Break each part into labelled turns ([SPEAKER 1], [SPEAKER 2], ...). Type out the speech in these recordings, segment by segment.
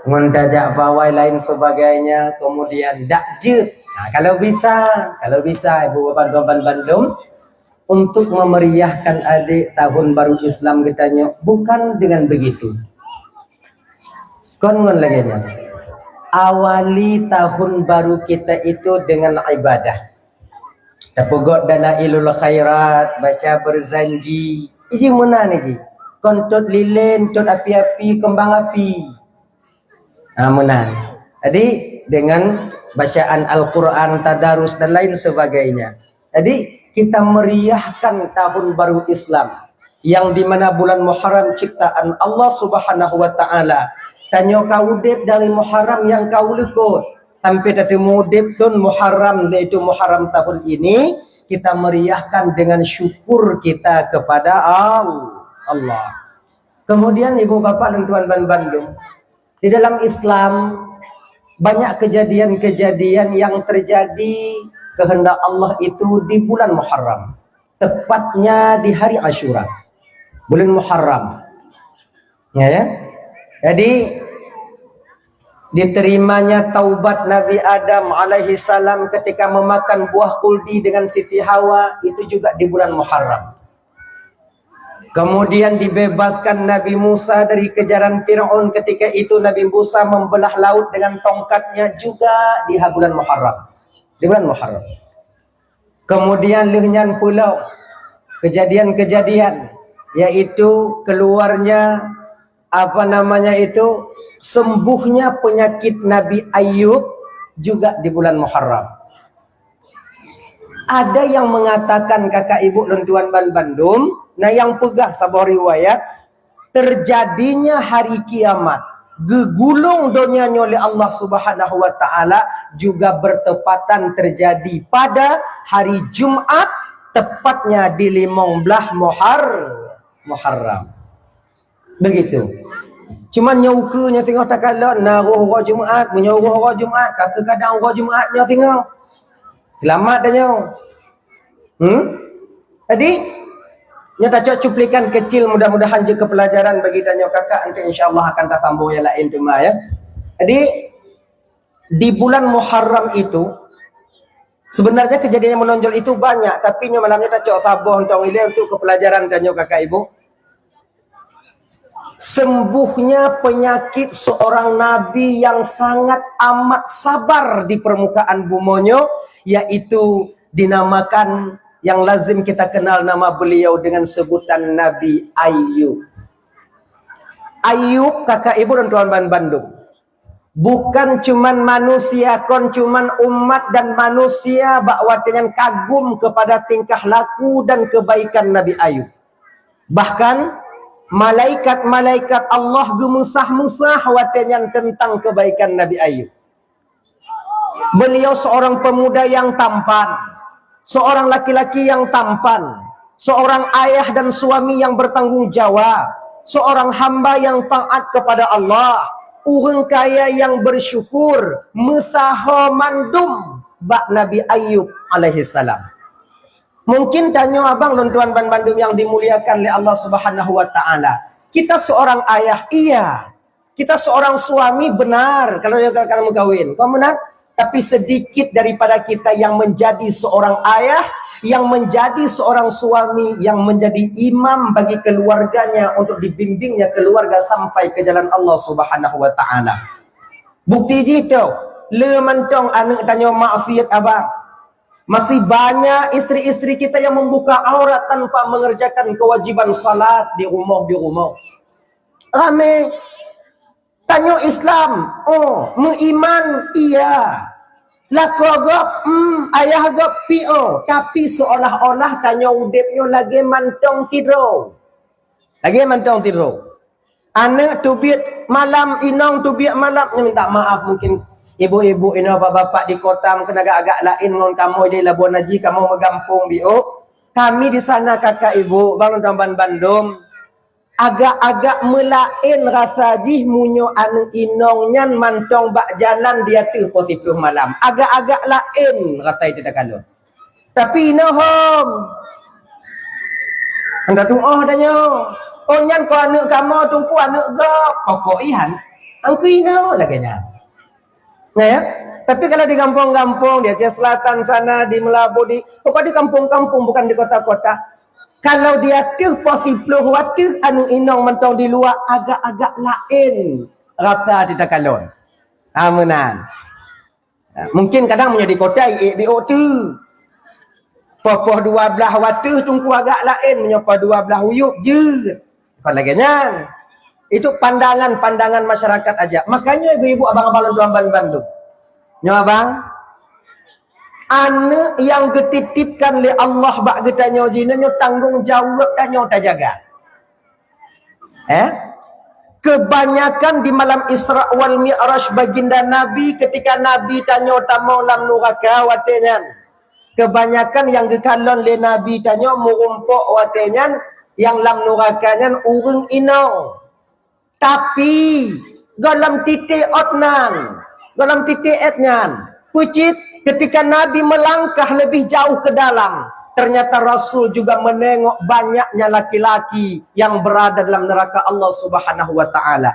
[SPEAKER 1] Ngontajak pawai lain sebagainya, kemudian dakjut. Nah, kalau bisa ibu bapak kawan Bandung, untuk memeriahkan adik tahun baru Islam kitanya bukan dengan begitu. Kongon lagi nya. Awali tahun baru kita itu dengan ibadah. Tapugok dalailul khairat, baca berzanji. Iji mana ni ji? Kontut lilin, tut api-api, kembang api. Menan. Jadi dengan bacaan Al-Quran, tadarus dan lain sebagainya. Jadi kita meriahkan tahun baru Islam yang dimana bulan Muharram ciptaan Allah Subhanahu Wa Taala. Tanya kau udip dari Muharram yang kau lekut. Sampai tadi mudip don Muharram, yaitu Muharram tahun ini kita meriahkan dengan syukur kita kepada Allah. Kemudian ibu bapak dan tuan-tuan Bandung, di dalam Islam banyak kejadian-kejadian yang terjadi kehendak Allah itu di bulan Muharram, tepatnya di hari Asyura, bulan Muharram. Ya. Jadi diterimanya taubat Nabi Adam alaihi salam ketika memakan buah kuldi dengan Siti Hawa, itu juga di bulan Muharram. Kemudian dibebaskan Nabi Musa dari kejaran Fir'aun, ketika itu Nabi Musa membelah laut dengan tongkatnya, juga di bulan Muharram. Di bulan Muharram. Kemudian lehnya pulau kejadian-kejadian, yaitu keluarnya sembuhnya penyakit Nabi Ayub juga di bulan Muharram. Ada yang mengatakan kakak ibu dan tuan Bandung, nah yang pegah sabar riwayat, terjadinya hari kiamat, gegulung donyanya oleh Allah Subhanahu Wa Taala juga bertepatan terjadi pada hari Jumat, tepatnya di 15 Muharram. Begitu. Cuma nyaukunya tengok tak kala naruh hari Jumat, menyuruh hari Jumat, kadang hari Jumatnya tengok. Selamat dah nyo. Jadi nya tak cuplikan kecil, mudah-mudahan je kepelajaran bagi tanya kakak, nanti insyaallah akan tak sambung yang lain tu ya. Jadi di bulan Muharram itu sebenarnya kejadian yang menonjol itu banyak, tapi nyo malamnya tak sabar untuk kepelajaran tanya kakak ibu. Sembuhnya penyakit seorang nabi yang sangat amat sabar di permukaan bumonyo, yaitu dinamakan yang lazim kita kenal nama beliau dengan sebutan Nabi Ayub. Ayub kakak ibu dan tuan Bandung, bukan cuman manusia, cuman umat dan manusia bahwa dengan kagum kepada tingkah laku dan kebaikan Nabi Ayub. Bahkan malaikat-malaikat Allah gemusah-musah watenya tentang kebaikan Nabi Ayub. Beliau seorang pemuda yang tampan, seorang laki-laki yang tampan, seorang ayah dan suami yang bertanggung jawab, seorang hamba yang taat kepada Allah, orang kaya yang bersyukur, musaha mandum bak Nabi Ayub alaihi salam. Mungkin tanya abang dan tuan Bandung yang dimuliakan oleh Allah Subhanahu Wa Taala, kita seorang ayah, iya. Kita seorang suami, benar. Kalau kamu kawin, kamu benar. Tapi sedikit daripada kita yang menjadi seorang ayah, yang menjadi seorang suami, yang menjadi imam bagi keluarganya untuk dibimbingnya keluarga sampai ke jalan Allah Subhanahu Wa Taala. Bukti jitu, le mentong anak tanya maksiat abang. Masih banyak istri-istri kita yang membuka aurat tanpa mengerjakan kewajiban salat di rumah. Rame. Tanya Islam. Oh, mengiman. Iya. Laku agak. Ayah agak PO. Tapi seolah-olah tanya udipnya lagi mantong tidur. Anak tu biat malam, inong tu biat malam. Minta maaf mungkin. Ibu-ibu ini bapak-bapak di kota mungkin agak-agak lain dengan kamu di Labuan Haji, kamu megampung bio. Kami di sana kakak ibu, Bang Tamban Bandung, agak-agak melain rasa jih munyo anu inong nyan mantong bak jalan dia tu positif malam. Agak-agak lain rasa itu dah kalau. Tapi inohom. Anda tu oh danyo. Oh nyan ko anak kamu tumpu anak gak. Pokok ihan. Angkino laganya. Nah ya, tapi kalau di kampung-kampung di Aceh Selatan sana, di Melabu, pokoknya di kampung-kampung bukan di kota-kota. Kalau dia tuh posiblo waktu anu inong mentong di luar agak-agak lain rasa tidak kalon. Amunan. Mungkin kadang menjadi kota di tu. Popoh dua belah waktu tungku agak lain menyopa dua belah huyuk je. Kau laganya. Itu pandangan-pandangan masyarakat aja. Makanya ibu-ibu abang-abang Tuan Bandung. Nyawa bang, anak yang ketitipkan oleh Allah bak getanyo jinanya tanggung jawab tanyo tak jaga. Kebanyakan di malam Isra wal Mi'raj baginda Nabi ketika Nabi tanyo tamau lam nuraka watenyan. Kebanyakan yang gekalon le Nabi tanyo murumpok watenyan yang lam nurakanya urung inau. Tapi dalam titik otnan, dalam titik etnyan, kucit ketika Nabi melangkah lebih jauh ke dalam, ternyata Rasul juga menengok banyaknya laki-laki yang berada dalam neraka Allah Subhanahu wa taala.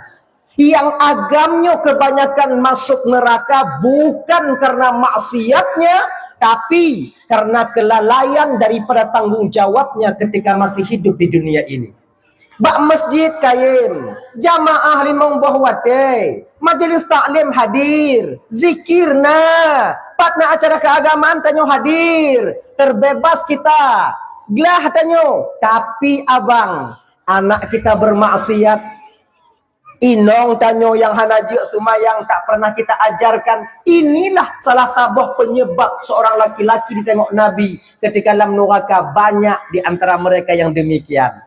[SPEAKER 1] Yang agamnya kebanyakan masuk neraka bukan karena maksiatnya, tapi karena kelalaian daripada tanggung jawabnya ketika masih hidup di dunia ini. Bak masjid kain, jamaah limong bahwate, majelis taklim hadir, zikirna, patna acara keagamaan tanyo hadir, terbebas kita, gelah tanyo. Tapi abang, anak kita bermaksiat, inong tanyo yang hanaje tumayang tak pernah kita ajarkan. Inilah salah satu penyebab seorang laki-laki ditengok Nabi ketika dalam neraka, banyak di antara mereka yang demikian.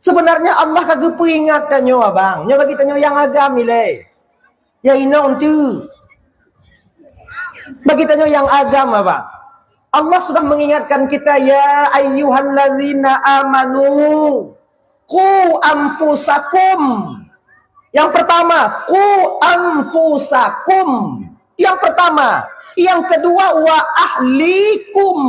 [SPEAKER 1] Sebenarnya Allah kagak peringat tanyo abang. Nyo bagi tanyo yang agam nilai. Ya inong tu. Bagi tanyo yang agam abang. Allah sudah mengingatkan kita, ya ayyuhallazina amanu qu anfusakum. Yang pertama, qu anfusakum. Yang pertama, yang kedua wa ahlikum.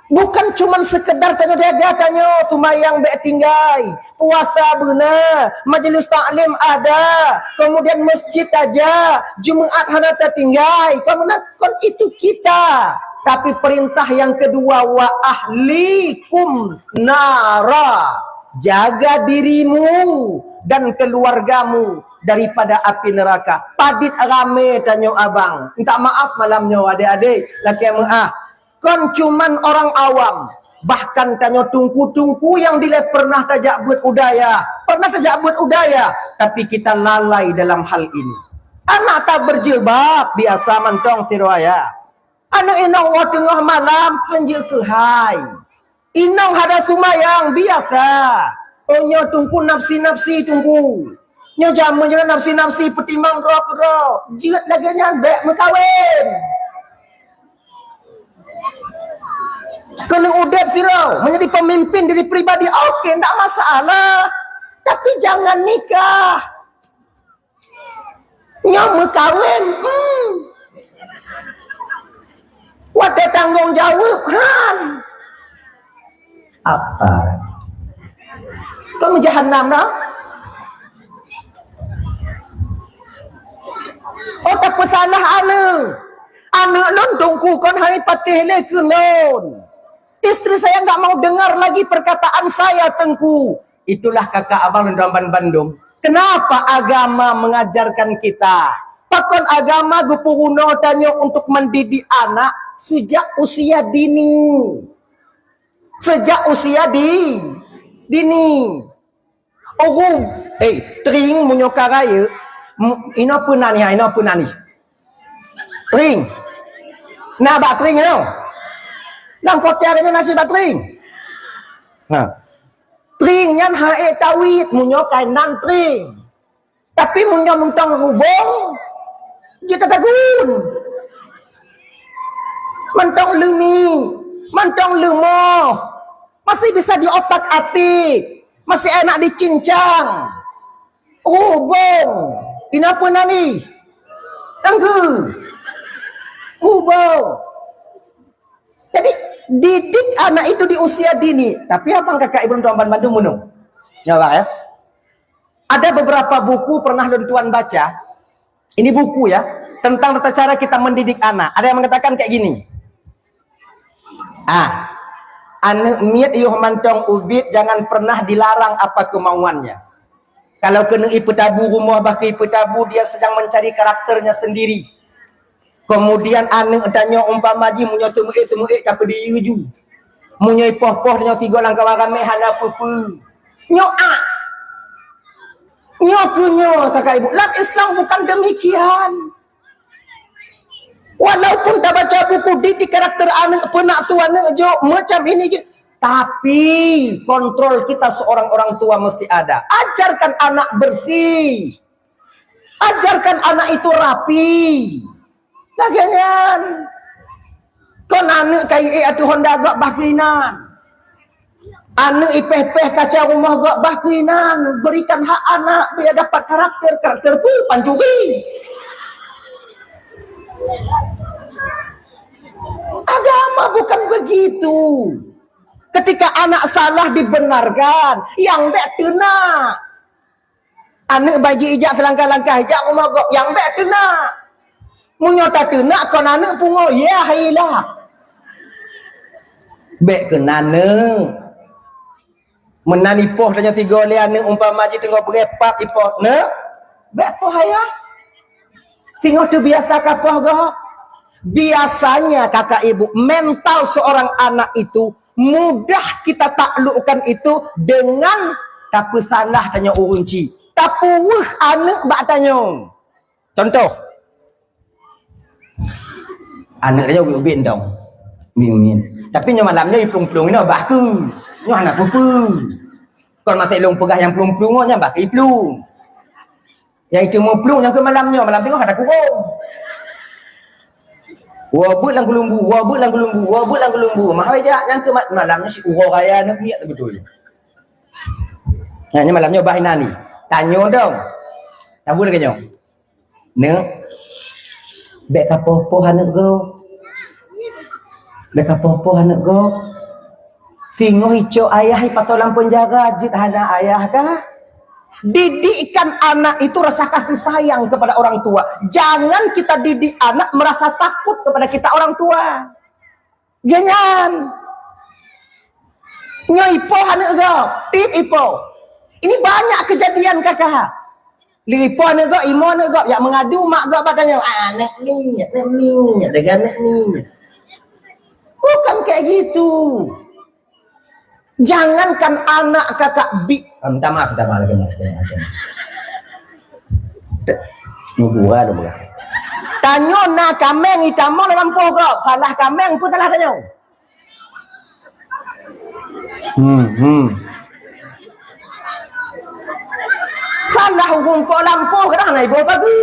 [SPEAKER 1] Bukan cuma sekedar tanyo jaga tanyo sumayang be tinggai, puasa benar, majelis taklim ada, kemudian masjid aja, Jumaat hanata tinggai, kemudian kon itu kita. Tapi perintah yang kedua wa ahlikum nara, jaga dirimu dan keluargamu daripada api neraka. Padit rame tanyo abang. Minta maaf malamnya adik-adik, laki kon cuman orang awam, bahkan tanyo tungku-tungku yang dile pernah tajak buat udaya, tapi kita lalai dalam hal ini. Anak tak berjilbab biasa mentong sirwaya, anak inong wa tengah malam penjil ke hai, inong hada sumayang biasa. Oh nyo tungku nafsi-nafsi tungku, nyo jamu jangan nafsi-nafsi petimbang roh jilat laganya bek mekawin. Kena udat sirau menjadi pemimpin diri pribadi, oke, tidak masalah, tapi jangan nikah nyamuk kawin. Wadah tanggung jawab han apa kamu jahanam dah. Oh tak pesalah anak lon tungku kon hari patih le kelon. Istri saya nggak mau dengar lagi perkataan saya tengku. Itulah kakak abang dan Bandung. Kenapa agama mengajarkan kita? Pakon agama gupuruno tanyo untuk mendidik anak sejak usia dini. Sejak usia dini. Oh, tring munyokaraya. Ino punani. Tring. Nah, bak tring no. Dalam kota ada nasi batring. Nah, tring nyan hae tawit munyo kainan tring. Tapi munyo muntang hubung kita tagun. Mentong lumi, mentong lumo. Masih bisa diotak-atik, masih enak dicincang. Hubung. Inapa nani? Tanggu. Hubung. Jadi didik anak itu di usia dini. Tapi abang kakak ibu Tuan Bandung munung. Ya Pak ya. Ada beberapa buku pernah tuan baca. Ini buku ya, tentang tata cara kita mendidik anak. Ada yang mengatakan kayak gini. Anak miat iuh mantong ubit, jangan pernah dilarang apa kemauannya. Kalau kena ipetabu rumah baki ipetabu, dia sedang mencari karakternya sendiri. Kemudian anak tanya umpama ji munyo semue tapi diuju. Munyo poh-poh dengan tiga langkah warame hana pupu. Nyo Nyo kakak ibu. Dalam Islam bukan demikian. Walaupun tak baca buku didik karakter anak, penak tua anak jo macam ini je. Tapi kontrol kita seorang orang tua mesti ada. Ajarkan anak bersih. Ajarkan anak itu rapi. Lagian kon anak kayak atu Honda gak bakinan. Anak ipeh-peh kaca rumah gak bakinan. Berikan hak anak biar dapat karakter pun pancuri. Agama bukan begitu. Ketika anak salah dibenarkan, yang baik kena. Anak bagi ijak selangkah-langkah ijak rumah gak, yang baik kena. Munyata kena kon anak pungo ya hailah. Baik kena ne. Menani poh tanya tiga oleh anak umpama ji tengok berepak ipoh ne. Baik poh ayah. Tengok tu biasa kapah gak. Biasanya kakak ibu, mental seorang anak itu mudah kita taklukkan itu dengan tapi salah tanya urunci. Tapi anak bak tanya. Contoh. Anak dia ubin dong. Min. Tapi nyo malamnya iplung-plung ni bah ke. Nyo anak pupu. Kon masih long pegah yang plung-plungnya bah ke iplung. Yang itu mau plung yang ke malamnya, malam tengok ada kurung. Wabut lang kulumbu. Mahal aja yang ke malamnya si urang raya nak niat betul. Hanya malamnya bah nani. Tanya dong. Tahu lagi nyo. Ne. Bek kapoh anak go. Bek kapoh anak go. Singo hijau ayah patolang penjaga jid hana ayah kah? Didikkan anak itu rasa kasih sayang kepada orang tua. Jangan kita didik anak merasa takut kepada kita orang tua. Jangan. Nyoipo anak go, tip ipo. Ini banyak kejadian kakak. Lipo anak go, imo anak go, yang mengadu mak go katanya, anak ni, dengan anak ni. Bukan kayak gitu. Jangankan anak kakak minta maaf lagi mas. Gua ada bukan. Tanyo na kameng itamo dalam pogo, salah kameng pun salah tanyo. Salah rumput lampu kadang naik bawa pagi.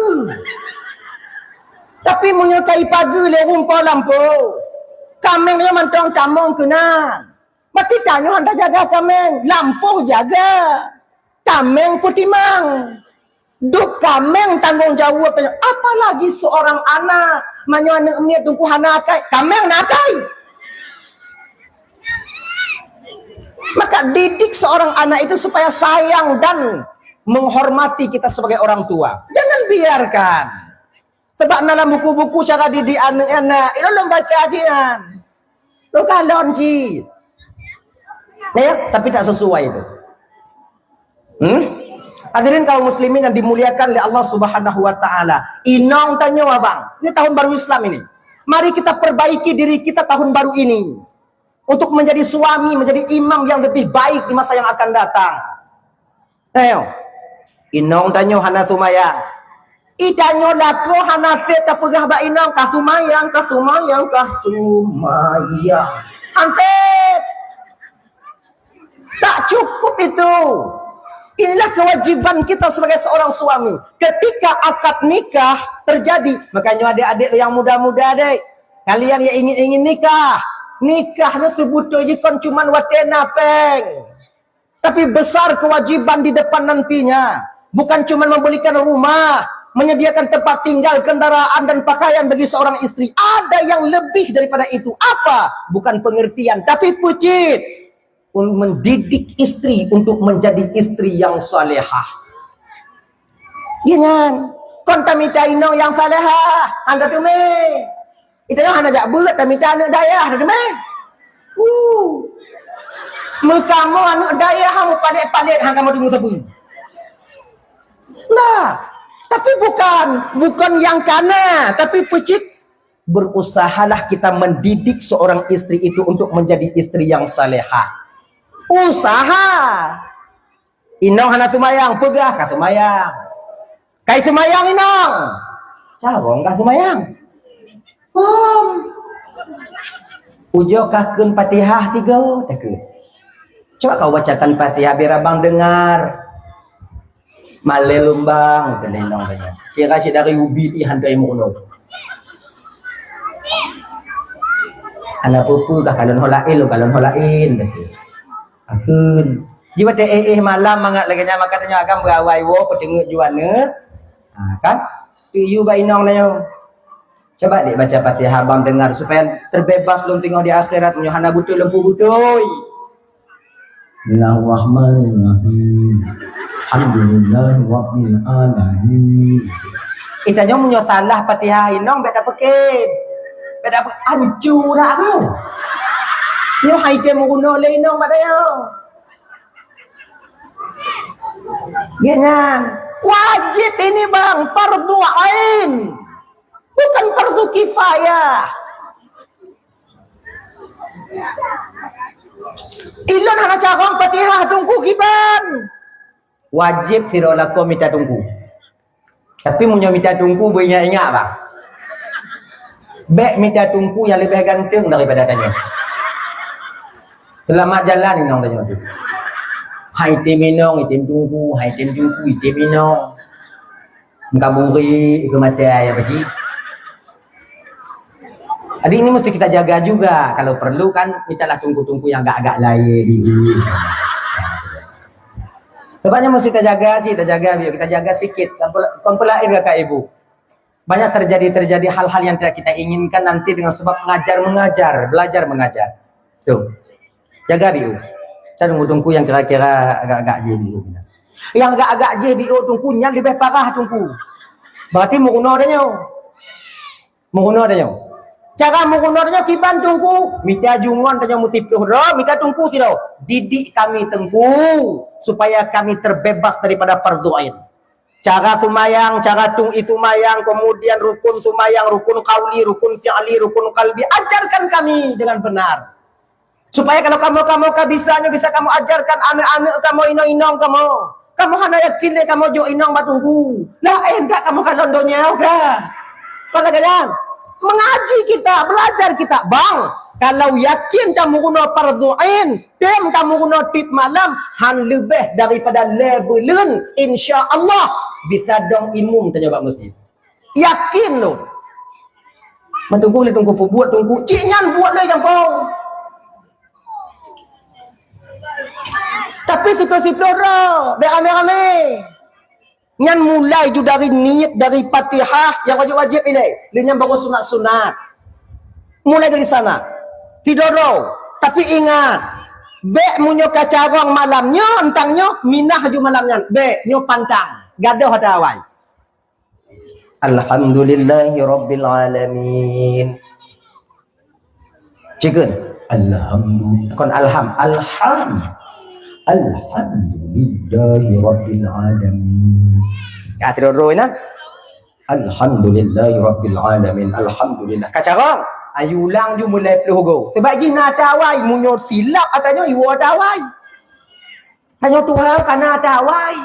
[SPEAKER 1] Tapi menyukai pagi le rumput lampu. Kameng dia mantong tamong kenal. Mati tanya anda jaga kameng, lampu jaga, kameng putimang, duk kameng tanggung jawab. Apalagi seorang anak, manyo anak miat tungku hanakai, kameng nakai. Maka didik seorang anak itu supaya sayang dan menghormati kita sebagai orang tua. Jangan biarkan. Sebab dalam buku-buku cara didik anak-anak, itu lo baca ajian, lo kalon ji. Ya, tapi tak sesuai itu. Hadirin kaum muslimin yang dimuliakan oleh Allah Subhanahu wa taala. Inong tanya abang, ini tahun baru Islam ini. Mari kita perbaiki diri kita tahun baru ini untuk menjadi suami, menjadi imam yang lebih baik di masa yang akan datang. Ayo. Inong tanya hana sumayang. Itanyo lako hana set pegah ba inong kasumayang. Ansep. Tak cukup itu. Inilah kewajiban kita sebagai seorang suami. Ketika akad nikah terjadi, makanya adik-adik yang muda-muda dek, kalian yang ingin nikah, nikah itu butuh jikon cuman watena peng. Tapi besar kewajiban di depan nantinya. Bukan cuman membelikan rumah, menyediakan tempat tinggal, kendaraan dan pakaian bagi seorang istri. Ada yang lebih daripada itu. Apa? Bukan pengertian, tapi pucit. Mendidik istri untuk menjadi istri yang salehah. Jangan. Kon tamita inong yang salehah. Anda tu me. Itu yang anda jak berat tamita anak daya. Anda tu me. Mekamu anak daya kamu padet-padet hang kamu tunggu sabu. Nah, tapi bukan yang kana, tapi pecik. Berusahalah kita mendidik seorang istri itu untuk menjadi istri yang salehah. Usaha. Inong hana tumayang, pegah ka tumayang. Kai tumayang inong. Carong ka tumayang. Ujo kahkeun Fatihah 3 takeun. Coba kau bacakan Fatihah biar abang dengar. Male lumbang kelendong banyak. Kira si dari ubi di handai muno. Anak pupu dah kalon holain takeun. Akun. Jiwa teh malam mangat lagi nya makanya agam berawai wo petenguk juana. Kan? Piyu ba inong na yo. Coba dek baca Fatihah abang dengar supaya terbebas long tengok di akhirat nyohana butuh lempu butuh. Bismillahirrahmanirrahim. Alhamdulillahirabbil alamin. Itanya munyo salah Fatihah inong beda peken. Beda hancur aku. Yo haite mo kuno le inong badayo. Jangan. Wajib ini bang, fardu ain. Bukan fardu kifayah. Ilon hana cakong Fatihah tungku kiban. Wajib sirolako minta tungku. Tapi munyo minta tungku banyak ingat bang. Bek minta tungku yang lebih ganteng daripada tanya. Selamat jalan inong tanya tu. Hai tim inong, itim tungku, hai tim tungku, itim inong. Mengkaburi ke mata ayah bagi. Adik ini mesti kita jaga juga. Kalau perlu kan mintalah tungku-tungku yang agak-agak lain. Sebabnya mesti kita jaga sih, kita jaga sikit. Pempelain kakak ibu. Banyak terjadi hal-hal yang tidak kita inginkan nanti dengan sebab belajar mengajar. Tuh, jaga biu. Kita tungku yang kira-kira agak-agak JBO. Yang agak-agak JBO tungkunya lebih parah tungku. Berarti mukuno adanya. Cara menggunakannya kiban tungku, minta jungon tanya mutipluh ro, minta tungku tidak. Didik kami tengku supaya kami terbebas daripada fardu'ain. Cara sumayang, cara itu mayang, kemudian rukun sumayang, rukun qauli, rukun fi'li, rukun qalbi, ajarkan kami dengan benar. Supaya kalau kamu bisa kamu ajarkan anak-anak kamu inong kamu. Kamu hanya yakin deh kamu jo inong batungku. Lah enggak kamu kan londonya kan. Pada kalian mengaji kita, belajar kita. Bang, kalau yakin kamu guna fardu'ain, tem kamu guna tip malam, han lebih daripada levelun, insya-Allah bisa dong imum tanya Pak Masjid. Yakin lo. Mentunggu tunggu buat tunggu. Ciknyan buat lah yang bang. Tapi sipil-sipil ora, berame-rame. Nyan mulai itu dari niat dari Fatihah yang wajib-wajib ini. Dia baru sunat-sunat. Mulai dari sana. Tidoro, tapi ingat, bek munyo kacarong malamnya, entangnya minah haju malamnya. Bek nyo pantang, gadoh ada awal. Alhamdulillahirabbil alamin. Ciken. Alhamdulillah. Kon Alhamdulillahirabbil alamin. Ya tidoro ina. Alhamdulillahirabbil alamin. Alhamdulillah. Kacarong. Ayu ulang ju mulai peluh. Sebab jina tawai munyo silap katanya yu tawai. Tanya Tuhan kana tawai.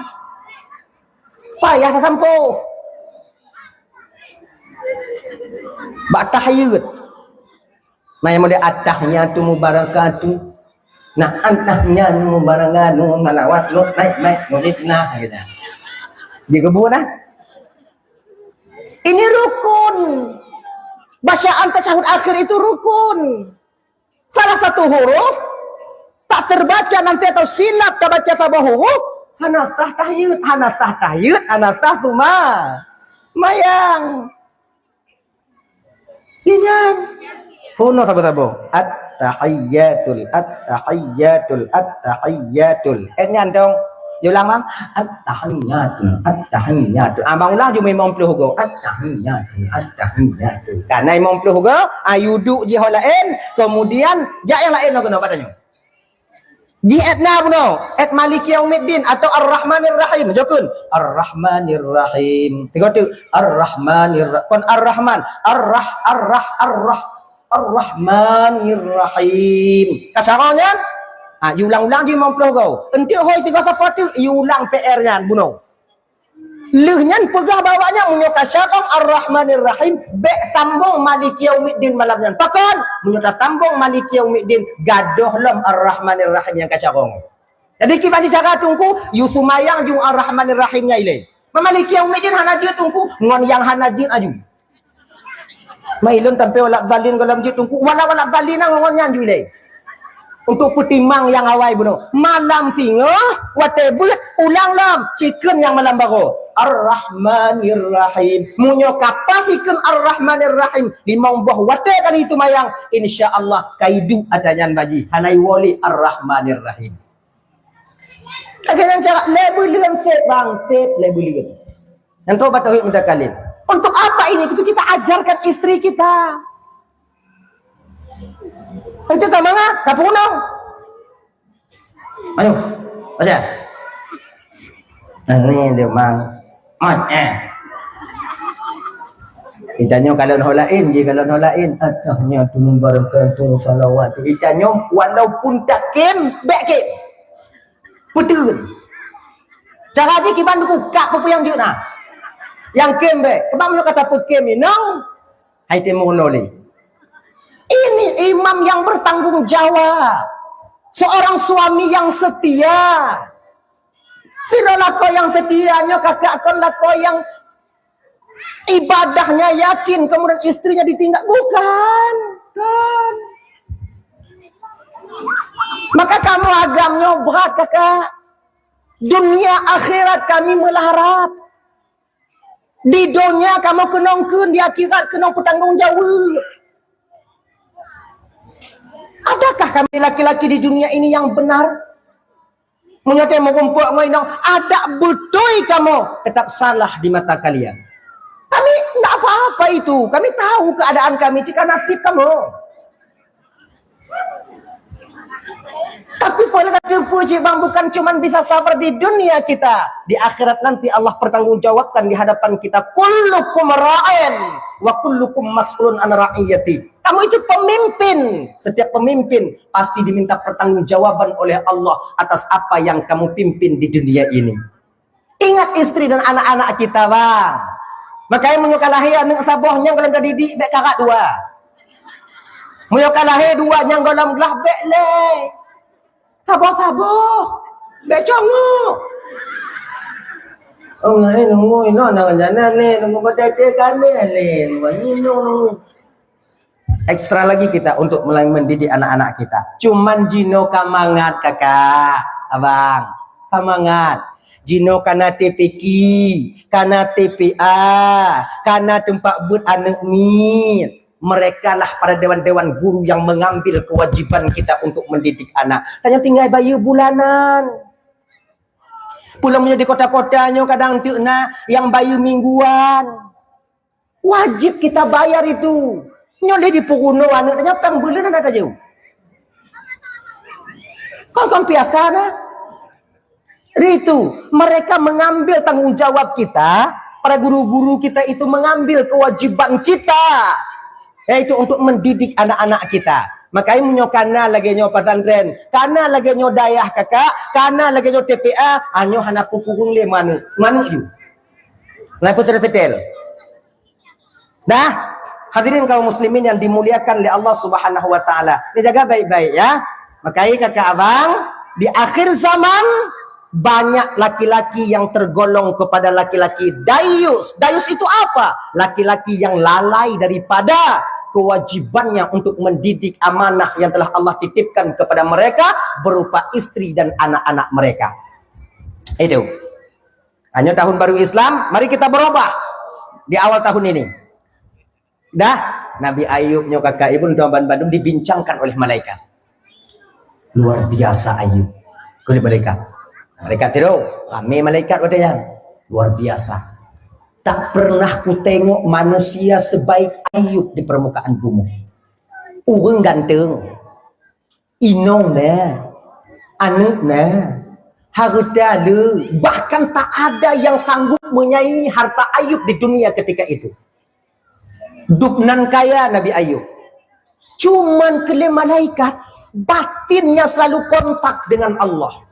[SPEAKER 1] Payah tak sampo. Bak tahyid. Nah yang mode atahnya tu mubarakatuh. Nah antahnya mubarakatuh salawat lu naik nuditna gitu. Jika buah ini rukun. Bacaan tasyahud akhir itu rukun. Salah satu huruf tak terbaca nanti atau silap tak baca tambah huruf, hanasah tahyid, hanasah suma mayang. Ingat. Kuno sabo-sabo. At-tahiyyatul. Engan dong. Dia ulang bang, at-tahiyatu, at-tahiyatu. Abang ulang je memang peluk go. At-tahiyatu, at-tahiyatu. Karena memang peluk go, ayuduk je hal lain, kemudian jak yang lain nak kena padanya. Di etna puno, et Maliki Yaumiddin atau Ar-Rahmanir Rahim. Jokun Ar-Rahmanir Rahim. Tengok tu Ar-Rahmanir kon Ar-Rahman, Ar-Rahmanir Rahim. Kasaranya ulang-ulang je mampu kau. Entik hoi tiga sapatu, ulang PR-nya buno. Lehnya pegah bawanya menyokak syarang Ar-Rahmanir Rahim, bek sambung Maliki Yaumiddin malamnya. Pakon menyokak sambung Maliki Yaumiddin gadoh lam Ar-Rahmanir Rahim yang kacarong. Jadi kita baca cara tungku yusumayang jung Ar-Rahmanir Rahimnya ile. Maliki Yaumiddin hanajir tungku ngon yang hanajir aju. Mailun tampe walak zalin golam jir tungku walak zalin ngon yang ile. Untuk petimang yang awai bunuh malam singa watebut ulang lam chicken yang malam baru Ar-Rahmanir Rahim munyo kapasikan Ar-Rahmanir Rahim limang buah wate kali itu mayang insyaallah kaidu adanya baji hanai wali Ar-Rahmanir Rahim akhirnya cara lebulian set bang set lebulian yang tobat tauhid mutakalim untuk apa ini itu kita ajarkan istri kita. Itu kamanga kapunong. Ayo, baca. Ini dia mang. Kitanya kalau nolain, je kalau nolain, atahnya tu membarakatuh salawat. Kitanya walaupun tak kem, back kem. Betul. Cara dia kiban tu kak apa yang jeuna. Yang kem back. Kebam lu kata pekem ni, no. Hai temu noli. Ini imam yang bertanggung jawab. Seorang suami yang setia. Firolako yang setianya, kakak lako yang ibadahnya yakin, kemudian istrinya ditinggal. Bukan. Kan. Maka kamu agamnya berat kakak. Dunia akhirat kami melarat. Di dunia kamu kenongkun, di akhirat kenong bertanggung jawab. Adakah kami laki-laki di dunia ini yang benar? Menyatakan mengumpul ngoinong, ada betul kamu tetap salah di mata kalian. Kami tidak apa-apa itu. Kami tahu keadaan kami jika nasib kamu. Tapi pada puji bang bukan cuma bisa sabar di dunia kita. Di akhirat nanti Allah pertanggungjawabkan di hadapan kita. Kullukum ra'in wa kullukum mas'ulun an ra'iyati. Kamu itu pemimpin. Setiap pemimpin pasti diminta pertanggungjawaban oleh Allah atas apa yang kamu pimpin di dunia ini. Ingat istri dan anak-anak kita, bang. Makanya menyukalahi anak sabohnya kalau dah didik bek kakak dua. Menyukalahi dua yang dalam gelah bek le. Saboh-saboh. Bek congok. Oh, ngai nunggu ino nang jana le, nunggu batete kane le, nunggu. Ekstra lagi kita untuk mulai mendidik anak-anak kita. Cuman jino kamangat kakak, abang, kamangat. Jino kana TPK, kana TPA, kana tempat buat anak ni. Mereka lah para dewan-dewan guru yang mengambil kewajiban kita untuk mendidik anak. Hanya tinggal bayar bulanan. Pulang menjadi kota-kotanya kadang tu nak yang bayar mingguan. Wajib kita bayar itu. Nyoleh di pukuno anak tanya pang bulan ada jauh. Kau kan biasa nah. Itu mereka mengambil tanggung jawab kita, para guru-guru kita itu mengambil kewajiban kita, yaitu untuk mendidik anak-anak kita. Makanya menyokana lagi nyo pesantren, kana lagi nyo dayah kakak, kana lagi nyo TPA, anyo hana pukung le manu you. Ngaku tersetel. Dah. Hadirin kaum muslimin yang dimuliakan oleh Allah Subhanahu wa taala. Dijaga baik-baik ya. Makanya kakak abang, di akhir zaman banyak laki-laki yang tergolong kepada laki-laki dayus. Dayus itu apa? Laki-laki yang lalai daripada kewajibannya untuk mendidik amanah yang telah Allah titipkan kepada mereka berupa istri dan anak-anak mereka. Itu. Hanya tahun baru Islam, mari kita berubah di awal tahun ini. Dah, Nabi Ayub nyo kakak ibu Tuan Bandung dibincangkan oleh malaikat. Luar biasa Ayub. Oleh malaikat. Malaikat itu ramai malaikat wadanya luar biasa. Tak pernah ku tengok manusia sebaik Ayub di permukaan bumi. Orang ganteng, inong na, anak na, harta le, bahkan tak ada yang sanggup menyaingi harta Ayub di dunia ketika itu. Dupnan kaya Nabi Ayub. Cuman kelima malaikat, batinnya selalu kontak dengan Allah.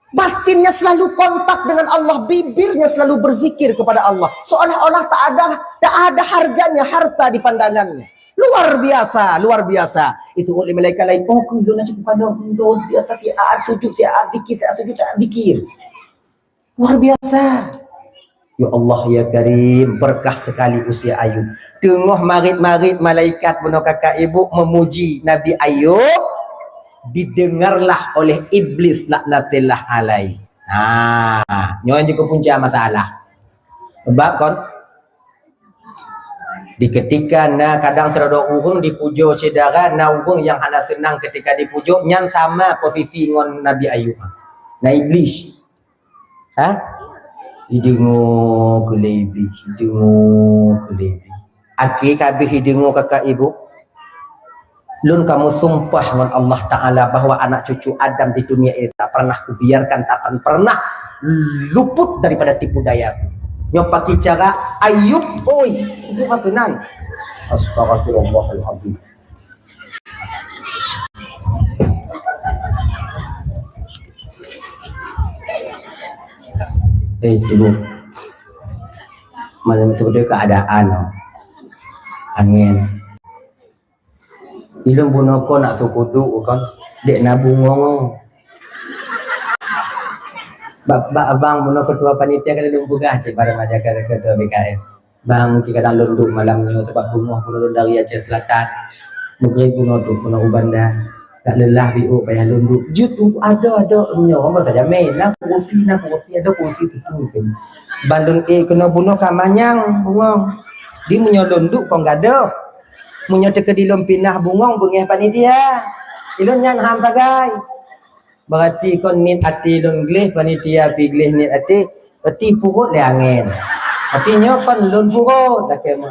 [SPEAKER 1] Batinnya selalu kontak dengan Allah, bibirnya selalu berzikir kepada Allah. Seolah-olah tak ada harganya harta di pandangannya. Luar biasa, luar biasa. Itu oleh malaikat lain. Oh, kemudian cukup pada untuk biasa tiap sujud, tiap zikir, tiap sujud, tiap zikir. Luar biasa. Ya Allah ya Karim, berkah sekali usia Ayub. Tengah marit-marit malaikat bunuh kakak ibu memuji Nabi Ayub, didengarlah oleh iblis laknatillah alai. Nyon juga punca masalah. Sebab kon di ketika na kadang serada urung dipujo cedara na urung yang hana senang ketika dipujo nyan sama posisi ngon Nabi Ayub. Na iblis. Hidengo kelebi, hidengo kelebi. Aki kabeh hidengo kakak ibu. Lun kamu sumpah dengan Allah Ta'ala bahwa anak cucu Adam di dunia ini tak pernah kubiarkan, tak akan pernah luput daripada tipu dayaku. Nyopaki cara Ayub, oi, itu makanan. Astagfirullahaladzim. Ibu, malam itu dia keadaan angin. Ilmu bunoko nak sukudu kan, dek nabungong. Bapak abang bunoko ketua panitia kada lumpugah cepar maja ketua BKM. Bang kita kadang lunduk malamnya sebab bungoh bunok dari Aceh Selatan. Mungkin bunok tu bunok ubanda. Tak lelah biu payah lunduk. Jutu ada nyo apa saja main nak kursi ada kursi itu mungkin. Bandung kena bunuh kamanyang bungong. Di munyo lunduk kau enggak ada. Munyo teke di lompinah bungong bengeh panitia. Ilon nyan ham tagai. Berarti kon nit ati lon gleh panitia pi gleh nit ati purut le angin. Artinya kan lon purut dak ibu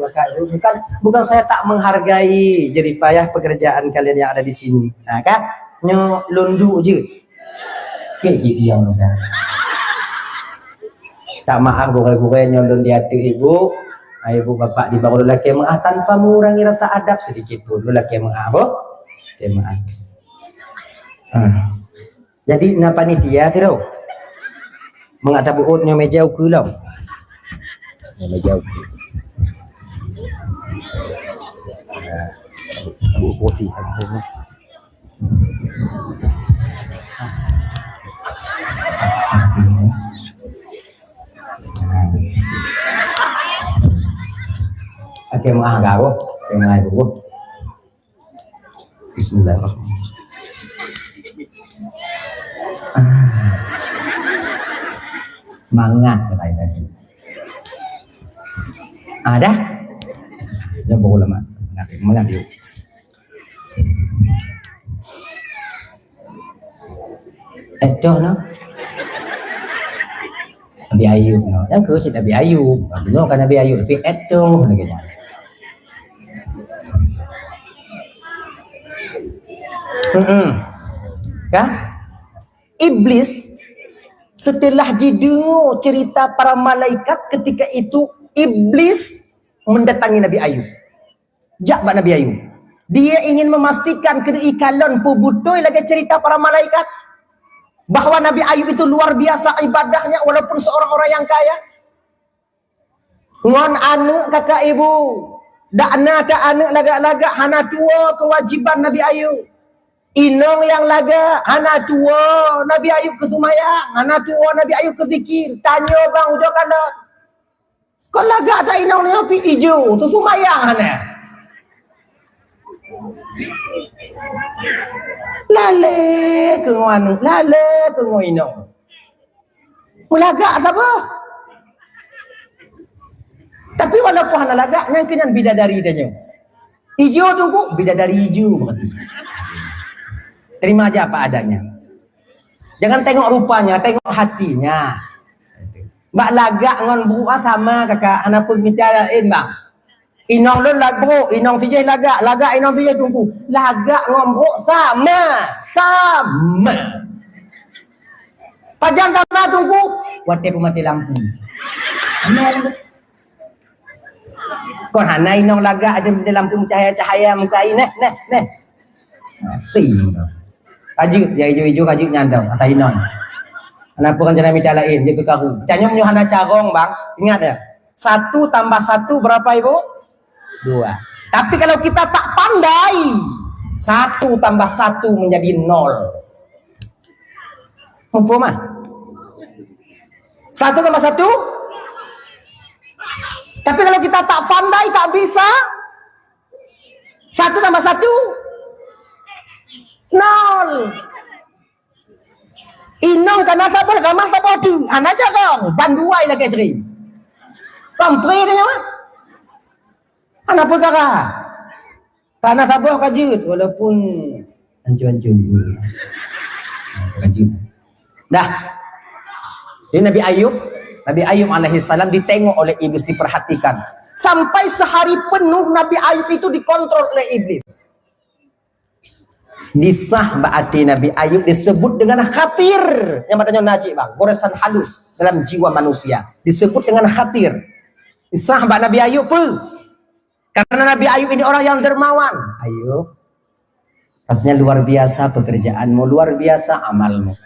[SPEAKER 1] kakak itu bukan saya tak menghargai jeripayah pekerjaan kalian yang ada di sini. Nah kan nyo lundu je. Ke yang kan. Tak maaf bukan nyondon di hati ibu. Ibu bapak di bawah lelaki maaf tanpa mengurangi rasa adab sedikit pun. Lelaki maaf maaf. Jadi napa ni dia tu? Mengadap buutnya meja uku lah. Meja uku. Abu kursi abu. Oke, maaf gawo, pengen ibu. Bismillahirrahmanirrahim. Mangat katanya tadi. Ada? Ya boleh lama. Mangat yuk. Itu no. Nabi Ayub no. Yang ke si Nabi Ayub. No kan Nabi Ayub tapi itu lagi nya. Kah? Iblis setelah didengar cerita para malaikat ketika itu iblis mendatangi Nabi Ayub. Jakba Nabi Ayub. Dia ingin memastikan keikalan pubutoi lagi cerita para malaikat bahwa Nabi Ayub itu luar biasa ibadahnya walaupun seorang orang yang kaya. Ngon anu kakak ibu, dakna tak anu lagak-lagak hana tua kewajiban Nabi Ayub. Inong yang laga hana tua Nabi Ayub ke sumayang, hana tua Nabi Ayub ke zikir. Tanya bang udah kala. Kau laga ada inong ni api hijau, tu sumayang hana. Lale ke nganu, lale ke ngoinong. Mulaga apa? Tapi walaupun hana laga, yang kenyan bidadari danyo. Hijau tunggu bidadari hijau berarti. Terima aja apa adanya. Jangan tengok rupanya, tengok hatinya. Mbak lagak ngon buah sama kakak. Anak pun bicarain bang. Inong lu lag bro, inong sijai lagak inong sijai tunggu. Lagak ngon bro sama. Pajang sama tunggu. Wate mati lampu. Kon hana inong lagak ada di lampu cahaya muka ini. Neh. Si. Kajut, ya hijau-hijau kajut nyandang asa inong. Kenapa kan jangan minta lain je ke karu. Tanya menyuhana carong bang. Ingat ya. 1 tambah 1 berapa ibu? 2. Tapi kalau kita tak pandai, 1 tambah 1 menjadi 0. Mampu mah? 1 tambah 1? Tapi kalau kita tak pandai, tak bisa. 1 tambah 1? 0. Inong kana sabar gamah sabodi anak jarong banduai lagi jeri pampri dia mah anak perkara tanah sabar kajut walaupun ancu-ancu kajut dah. Ini Nabi Ayub alaihi salam ditengok oleh iblis, diperhatikan sampai sehari penuh Nabi Ayub itu dikontrol oleh iblis. Disah berarti Nabi Ayub disebut dengan khatir. Yang matanya najib bang, goresan halus dalam jiwa manusia disebut dengan khatir. Disah Nabi Ayub pun karena Nabi Ayub ini orang yang dermawan. Ayub rasanya luar biasa pekerjaanmu, luar biasa amalmu.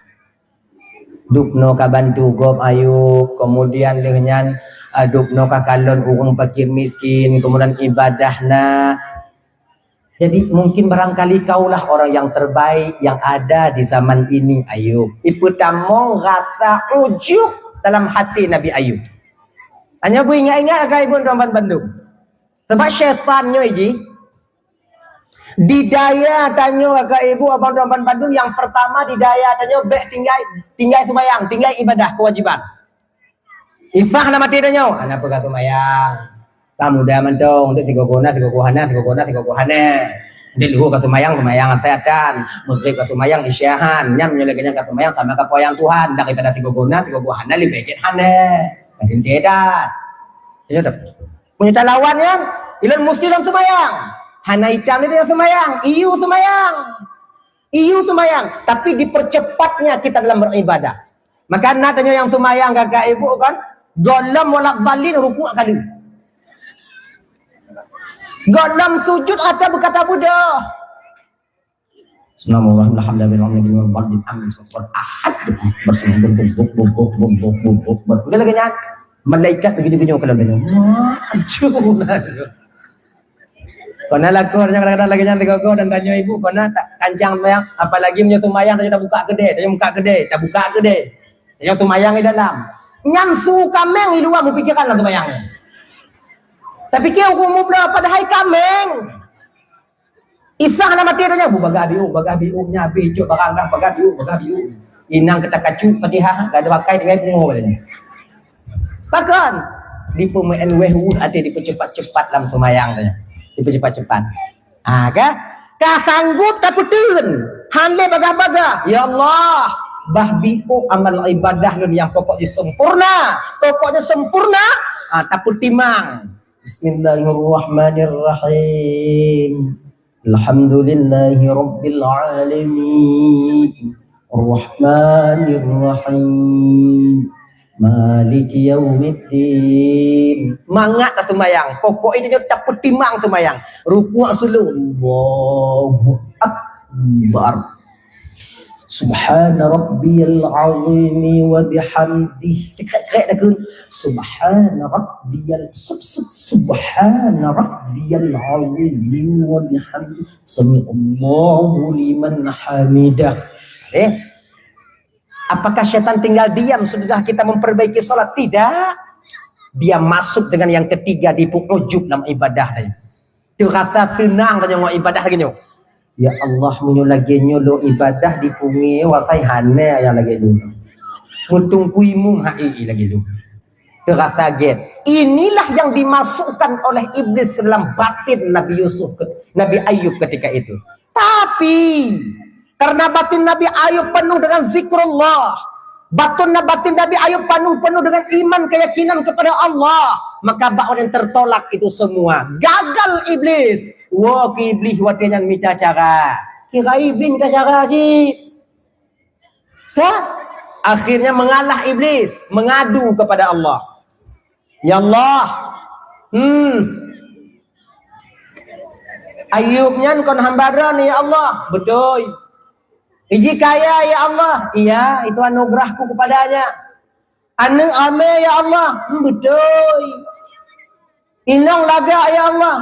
[SPEAKER 1] Dupno ka bantu gob Ayub, kemudian lehnyan dupno ka kalon urung fakir miskin, kemudian ibadahna. Jadi mungkin barangkali kaulah orang yang terbaik yang ada di zaman ini Ayub. Ibu tamong rasa ujuk dalam hati Nabi Ayub. Hanya bu ingat-ingat agak ibu tuan Bandung. Sebab syaitannya iji. Didaya tanya agak ibu abang tuan Bandung yang pertama didaya tanya bek tinggal sembahyang, tinggal ibadah kewajiban. Ifah nama tidaknya. Anak pegang sembahyang. Kamu dah mentong untuk tiga guna. Dia luhu kata mayang setan, maghrib kata mayang isyahan, nyam nyelaganya kata mayang sama kapoyang Tuhan, daripada tiga guna lebih baik hane. Makin tidak. Ya sudah. Punya lawan yang ilan mesti dalam semayang. Hana hitam ini yang semayang, iyu semayang. Tapi dipercepatnya kita dalam beribadah. Maka tanya yang semayang kakak ibu kan, golam walak balin rukuk kali. Dalam sujud ada berkata Buddha. Bismillahirrahmanirrahim. Udah lagi nyak. Malaikat begitu-begitu kalau dia. Kona lakornya kadang-kadang lagi nyantik kau dan tanya ibu, kona tak kancang mayang, apalagi punya tumayang tanya tak buka gede, tanya tumayang di dalam. Nyamsu kameng di luar memikirkan lah tumayangnya. Tapi kau umum dah pada hai kameng. Isah nama tiadanya bu bagabiu nya bejo baranggang bagabiu. Inang kita kacu padihah gak ada pakai dengan pengoh katanya. Bahkan di pemain wehud ada dipercepat-cepat dalam semayang tanya. Dipercepat-cepat. Ka sanggup tak putun. Hanle baga-baga. Ya Allah, bahbiu amal ibadah nun yang pokoknya sempurna. Tak putimang. Bismillahirrahmanirrahim. Alhamdulillahi rabbil alamin. Ar-Rahmanir-Rahim. Maliki yaumiddin. Mangat tak sembahyang. Pokok ini dia tak pertimang sembahyang. Rukuk sulu. Allahu Akbar. Subhana rabbiyal azimi wa bihamdihi. Kek dah kun. Subhana rabbiyal azimi wa bihamdihi. Sami'allahu liman hamidah. Apakah syaitan tinggal diam setelah kita memperbaiki salat? Tidak. Dia masuk dengan yang ketiga di ujub dalam ibadah. Dia rasa senang tanya mau ibadah lagi nyo. Ya Allah munyo lagi nyo lo ibadah di pungi wasai hane yang lagi dulu. Mutung kuimu hai lagi dulu. Dia rasa get. Inilah yang dimasukkan oleh iblis ke dalam batin Nabi Ayub ketika itu. Tapi Karena batin Nabi Ayub penuh dengan zikrullah. Batin Nabi Ayub penuh dengan iman, keyakinan kepada Allah. Maka bakwan yang tertolak itu semua. Gagal iblis. Wah, iblis watenya minta cara. Kira iblis minta cara sih. Akhirnya mengalah iblis, mengadu kepada Allah. Ya Allah, Ayubnya kon hambara nih ya Allah. Betul. Iji kaya ya Allah. Iya, itu anugerahku kepadanya. Ane ame ya Allah. Betul. Inong laga ya Allah.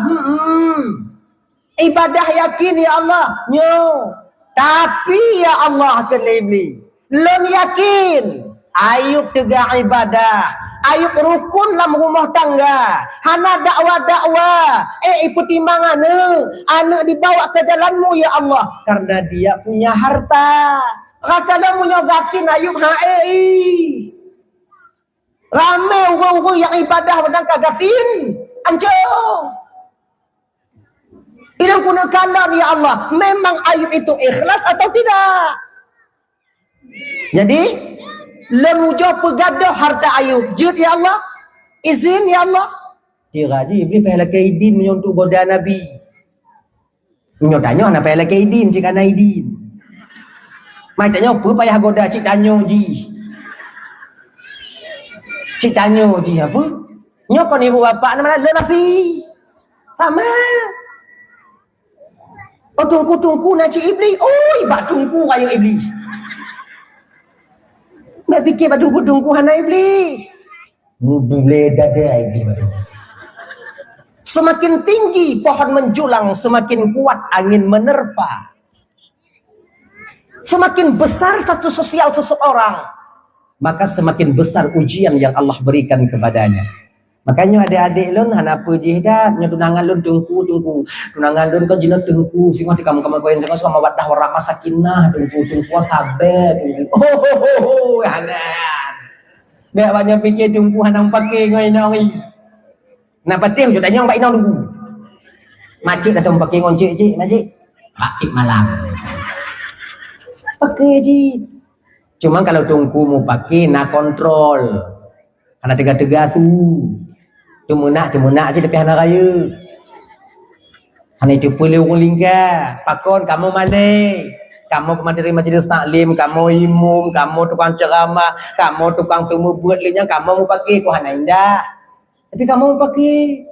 [SPEAKER 1] Ibadah yakin ya Allah. Nyo. Tapi ya Allah kena iblis. Lem yakin. Ayub tegak ibadah. Ayub rukun dalam rumah tangga. Hana dakwah-dakwah. Pertimbangan anak dibawa ke jalanmu ya Allah. Karena dia punya harta. Rasalah menyogatin Ayub rame urung-urung yang ibadah menang kagasin. Ancung. Ini guna kalam ya Allah. Memang Ayub itu ikhlas atau tidak? Jadi lemujo pegadah harta Ayub. Jut ya Allah. Izin ya Allah. Kira je iblis payah lakai idin menyontuk goda Nabi. Menyotanya nak payah lakai idin cik ana idin. Mai tanya apa payah goda cik tanya ji. Cik tanya ji apa? Nyo kon ibu bapak nama le nasi. Sama. Oh tungku nak cik iblis. Oi bak tungku kaya iblis. Mak fikir batu tungku hana iblis. Boleh dada iblis batu. Semakin tinggi pohon menjulang, semakin kuat angin menerpa. Semakin besar status sosial seseorang, maka semakin besar ujian yang Allah berikan kepadanya. Makanya adik-adik lun hana apa je dah, tunangan lun tungku. Tunangan lun kan jenak tungku, singah di kamu kau yang sama wadah warahmah sakinah, tungku sabar. Hanan. Biar banyak fikir tungku hanang pakai ngoi noi. Nak patih je tanya mbak inang tunggu. Makcik kata pakai ngoncik cik, makcik. Pakai malam. Pakai je. Cuma kalau tungku mau pakai nak kontrol. Anak tegak-tegak tu. Temunak aja tapi anak raya. Anak itu boleh urung lingkar. Pakon kamu mana? Kamu pemateri majlis taklim, kamu imum, kamu tukang ceramah, kamu tukang semua buat lainnya, kamu mau pakai ku hana indah. Tapi kamu mau pakai.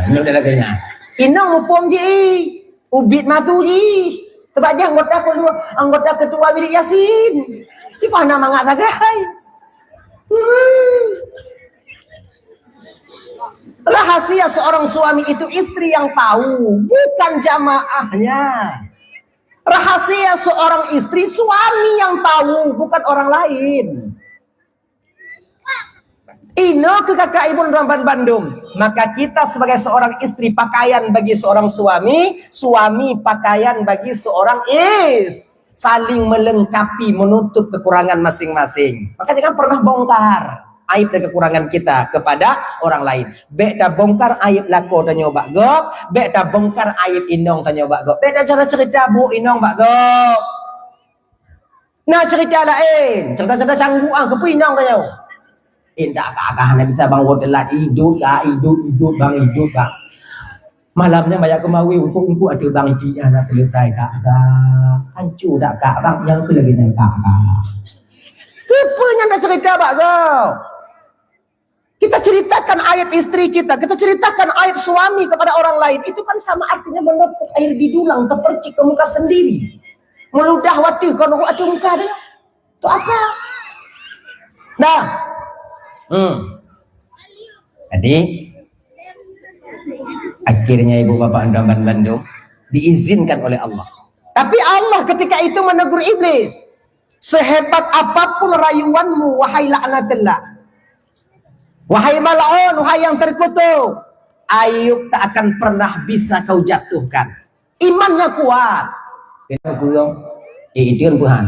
[SPEAKER 1] Ini udah laganya. Inang mau pom je. Ubit matu je. Sebab dia anggota ketua bilik Yasin. Di mana mangak sagai? Rahasia seorang suami itu istri yang tahu, bukan jamaahnya. Rahasia seorang istri suami yang tahu, bukan orang lain. Ino ke kakak ibu Ramban Bandung. Maka kita sebagai seorang istri pakaian bagi seorang suami, suami pakaian bagi seorang istri. Saling melengkapi, menutup kekurangan masing-masing. Maka jangan pernah bongkar aib dan kekurangan kita kepada orang lain. Bek dah bongkar aib lako tanya bak gop, bek dah bongkar aib inong tanya bak gop. Bek dah cara cerita bu inong bak gop. Nah cerita lain, cerita sanggup ke pu inong tanya. Indah agak nak bisa bang wodelat hidup bang. Malamnya banyak kemawi untuk ada bang jinya nak selesai tak ada. Hancur tak kak bang yang tu lagi nak kak. Kepanya nak cerita bak kau. Kita ceritakan aib istri kita ceritakan aib suami kepada orang lain. Itu kan sama artinya menepuk air di dulang, terpercik ke muka sendiri. Meludah wati kalau ada muka dia. Itu apa? Dah. Jadi akhirnya ibu bapak Ramban Bandung diizinkan oleh Allah. Tapi Allah ketika itu menegur iblis. Sehebat apapun rayuanmu wahai laknatullah. Wahai mal'un, wahai yang terkutuk. Ayub tak akan pernah bisa kau jatuhkan. Imannya kuat. Itu kan Tuhan.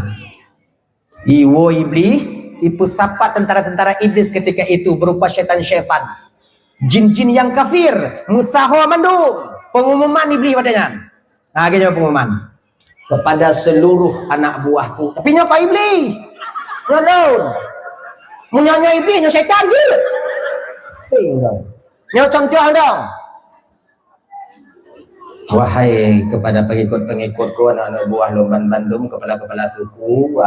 [SPEAKER 1] Iwo iblis, ibu sapat tentara-tentara iblis ketika itu berupa syaitan-syaitan. Jin-jin yang kafir, musaho mandung, pengumuman iblis padanya. Nah, gini pengumuman kepada seluruh anak buahku. Tapi nyapa iblis. Ngadon. Munyanya iblis, nyo setan je. Tinggal. Nyo contoh dong. Wahai kepada pengikut-pengikutku, anak-anak buah Loban Bandung, kepala-kepala suku,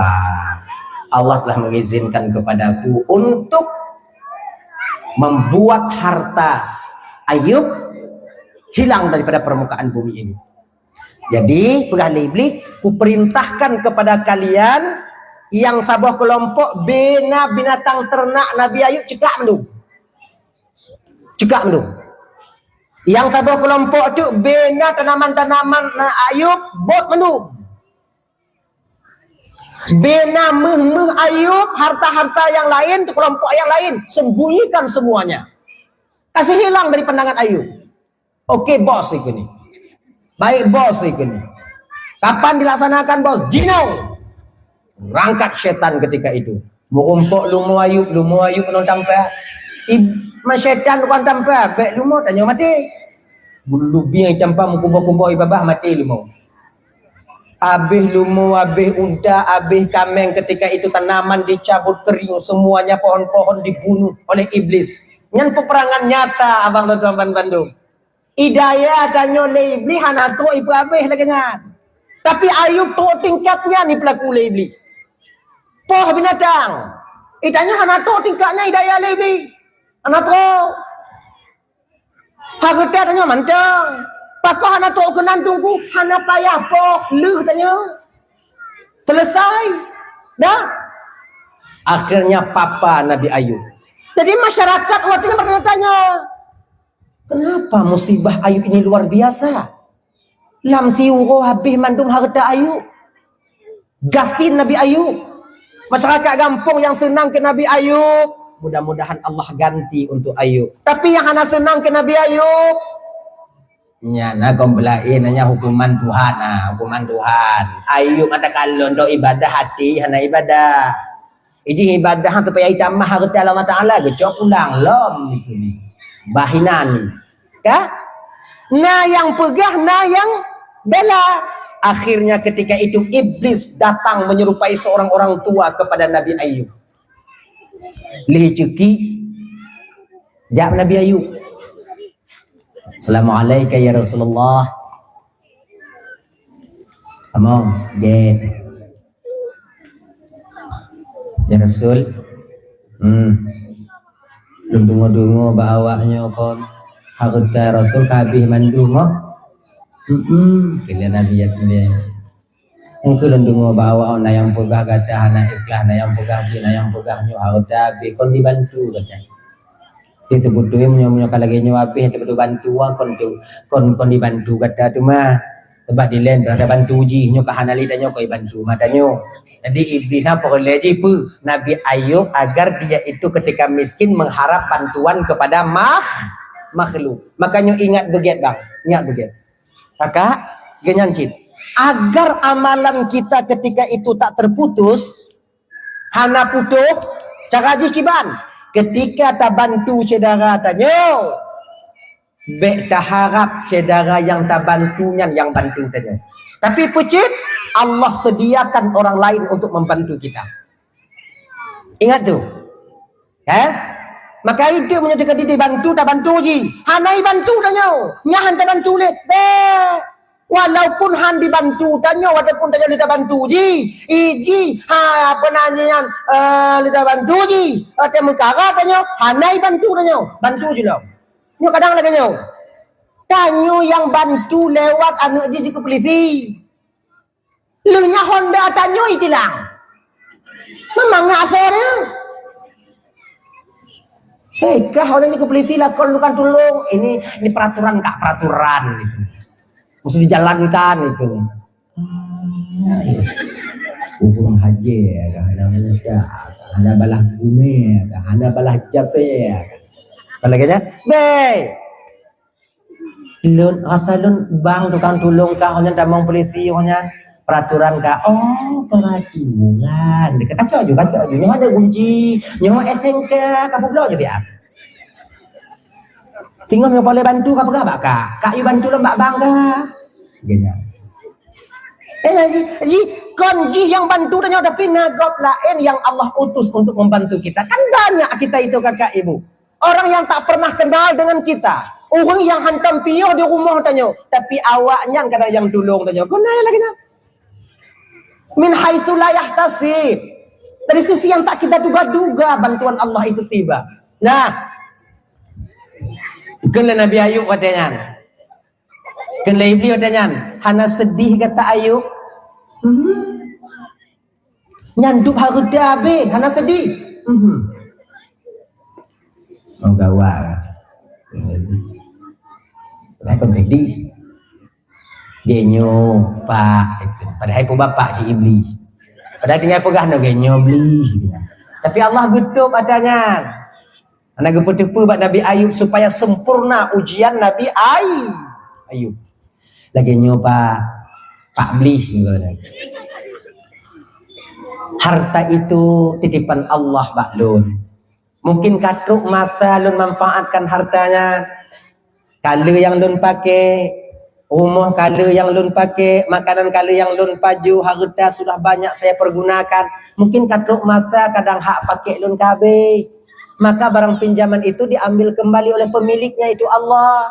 [SPEAKER 1] Allah telah mengizinkan kepadaku untuk membuat harta Ayub hilang daripada permukaan bumi ini. Jadi, pegahli iblis, kuperintahkan kepada kalian yang sabah kelompok bina binatang ternak Nabi Ayub cekak mendung. Cekak mendung. Yang sabah kelompok tu bina tanaman-tanaman Ayub bot mendung. Bina meh-meh Ayub, harta-harta yang lain, kelompok yang lain, sembunyikan semuanya. Kasih hilang dari pandangan Ayub. Oke, bos itu nih. Baik bos itu nih. Kapan dilaksanakan bos? Jinau. Rangkat setan ketika itu. Merumpuk lumu Ayub menonton tampak. Setan bukan tampak. Baik lumu tanya mati. Bulu biang tampak mengkumpul-kumpul ibabah mati lumu. Habis lumu, habis unta, habis kameng, ketika itu tanaman dicabut kering, semuanya pohon-pohon dibunuh oleh iblis. Yang peperangan nyata abang Loban Bandung. Hidayah tanya oleh iblis, anak tu ibu habis lagi kan. Tapi Ayub tu tingkatnya ni pelaku oleh iblis. Poh binatang. Tanya anak tu tingkatnya hidayah oleh iblis. Anak tu. Harta tanya mantang. Pakah anak tu kenan tunggu, anak payah poh, leh tanya. Selesai. Dah. Akhirnya papa Nabi Ayub. Jadi masyarakat waktunya bertanya-tanya. Kenapa musibah Ayub ini luar biasa? Lam tiuro habis mandung harta Ayub. Gafin Nabi Ayub. Masyarakat kampung yang senang ke Nabi Ayub, mudah-mudahan Allah ganti untuk Ayub. Tapi yang hana senang ke Nabi Ayub, nyana gombelain hanya hukuman Tuhan. Hukuman Tuhan. Ayub ada kalau untuk ibadah hati, hana ibadah. Iji ibadah supaya itambah harta Allah Ta'ala, gecok ulang lom ni. Bahinan. Kah? Nah yang pegah, nah yang bela. Akhirnya ketika itu iblis datang menyerupai seorang orang tua kepada Nabi Ayub. Lihi cuki. Jawab Nabi Ayub. Assalamualaikum ya Rasulullah. Among, get. Ya Rasul. Dungu-dungu bawahnya kon. Harta Rasul kabih mandung. Kalian Nabi ya dia. Engkau dungu bawah na yang pegah kata anak ikhlas na yang pegah dia na yang pegahnya harta be kon dibantu kata. Dia sebut tu punya kalau lagi nyawa habis tu bantu kon dibantu kata tu mah. Sebab di lain berada bantu uji nyo kahanali tanya kau bantu matanya. Jadi iblis apa boleh je pu Nabi Ayub agar dia itu ketika miskin mengharap bantuan kepada makhluk. Makanya ingat begitu bang, ingat begitu. Kakak, genyancit. Agar amalan kita ketika itu tak terputus, hana putuh, cara jikiban. Ketika tak bantu saudara tanya, bek tak harap saudara yang tak bantunya yang bantu tanya. Tapi pecit, Allah sediakan orang lain untuk membantu kita. Ingat tu. Maka itu menyatakan dia bantu tak bantu ji. Hanai bantu tanya. Nyahan tak bantu leh. Walaupun han dibantu tanya, walaupun tanya dia bantu ji. Iji apa nanya dia bantu ji. Ada mekara tanya, hanai bantu tanya. Bantu je lah. Nyo kadang lagi nyo. Tanya yang bantu lewat anak ji ke polisi. Lunya Honda tanya itilang. Memang asalnya. Hei, kah orang ini ke polisi lah kalau bukan tolong. Ini peraturan kak peraturan gitu. Mesti dijalankan itu. Hukum haji ya, ada balah bumi, ada balah jafe. Apa lagi nya? Be. Lun asalun bang tukang tolong kah orang damang polisi orang peraturan kah? Oh, peraturan. Kacau juga. Nyawa ada kunci, nyawa SNK, kamu belum jadi apa? Sehingga yang boleh bantu kah pegah kak? Kak you bantu lembak bang kah? Gini. Ji, konji yang bantu dan tapi nagot lain yang Allah utus untuk membantu kita. Kan banyak kita itu kakak ibu. Orang yang tak pernah kenal dengan kita. Orang yang hantam piuh di rumah tanya. Tapi awaknya kadang yang tolong tanya. Kau nanya lagi nak? Min haitsu la yahtasib. Dari sisi yang tak kita duga-duga bantuan Allah itu tiba. Nah, kena Nabi Ayub katanya. Kena Iblis katanya. Hana sedih kata Ayub. Nyanduk harga be, hana sedih. Oh gawat. Lah kon sedih. Dia nyo pak, padahal pun bapak si Iblis. Padahal tinggal pegah no genyo beli. Tapi Allah gutup adanya. Anak gepu-gepu buat Nabi Ayub supaya sempurna ujian Nabi Ayub. Lagi nyo pak beli. Harta itu titipan Allah baklun. Mungkin katruk masa lun manfaatkan hartanya. Kala yang lun pakai, rumah kala yang lun pakai, makanan kala yang lun paju, harta sudah banyak saya pergunakan. Mungkin katruk masa kadang hak pakai lun kabe. Maka barang pinjaman itu diambil kembali oleh pemiliknya itu Allah.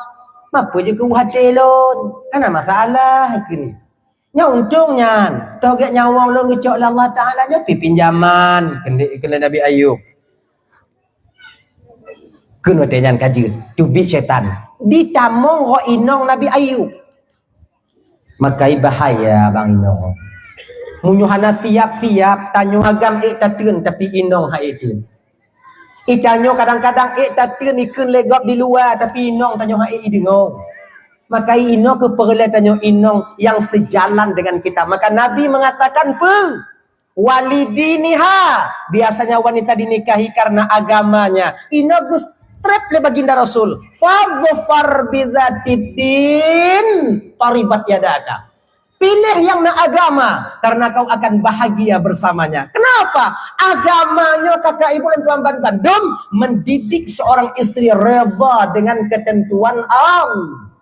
[SPEAKER 1] Apa je ku hati lun? Ana masalah ini. Nya untungnya toget nyawa ulun ngecok Allah Taala nya pi pinjaman kena Nabi Ayub. Kun watenyan kaji tubi setan ditamong ro inong Nabi Ayub. Makai bahaya bang inong. Munyuhana siap-siap tanyo agam tateun tapi inong ha itu. Itanyo kadang-kadang tateun ikun legop di luar tapi inong tanyo ha idengong. Maka ino keperlihatannya inong yang sejalan dengan kita. Maka Nabi mengatakan walidiniha. Biasanya wanita dinikahi karena agamanya. Ino gustrep le baginda Rasul. Fadhfar bidzatidin taribat yadaka. Pilih yang agama karena kau akan bahagia bersamanya. Kenapa? Agamanya kakak ibu dan tuan bandum mendidik seorang istri reda dengan ketentuan Allah.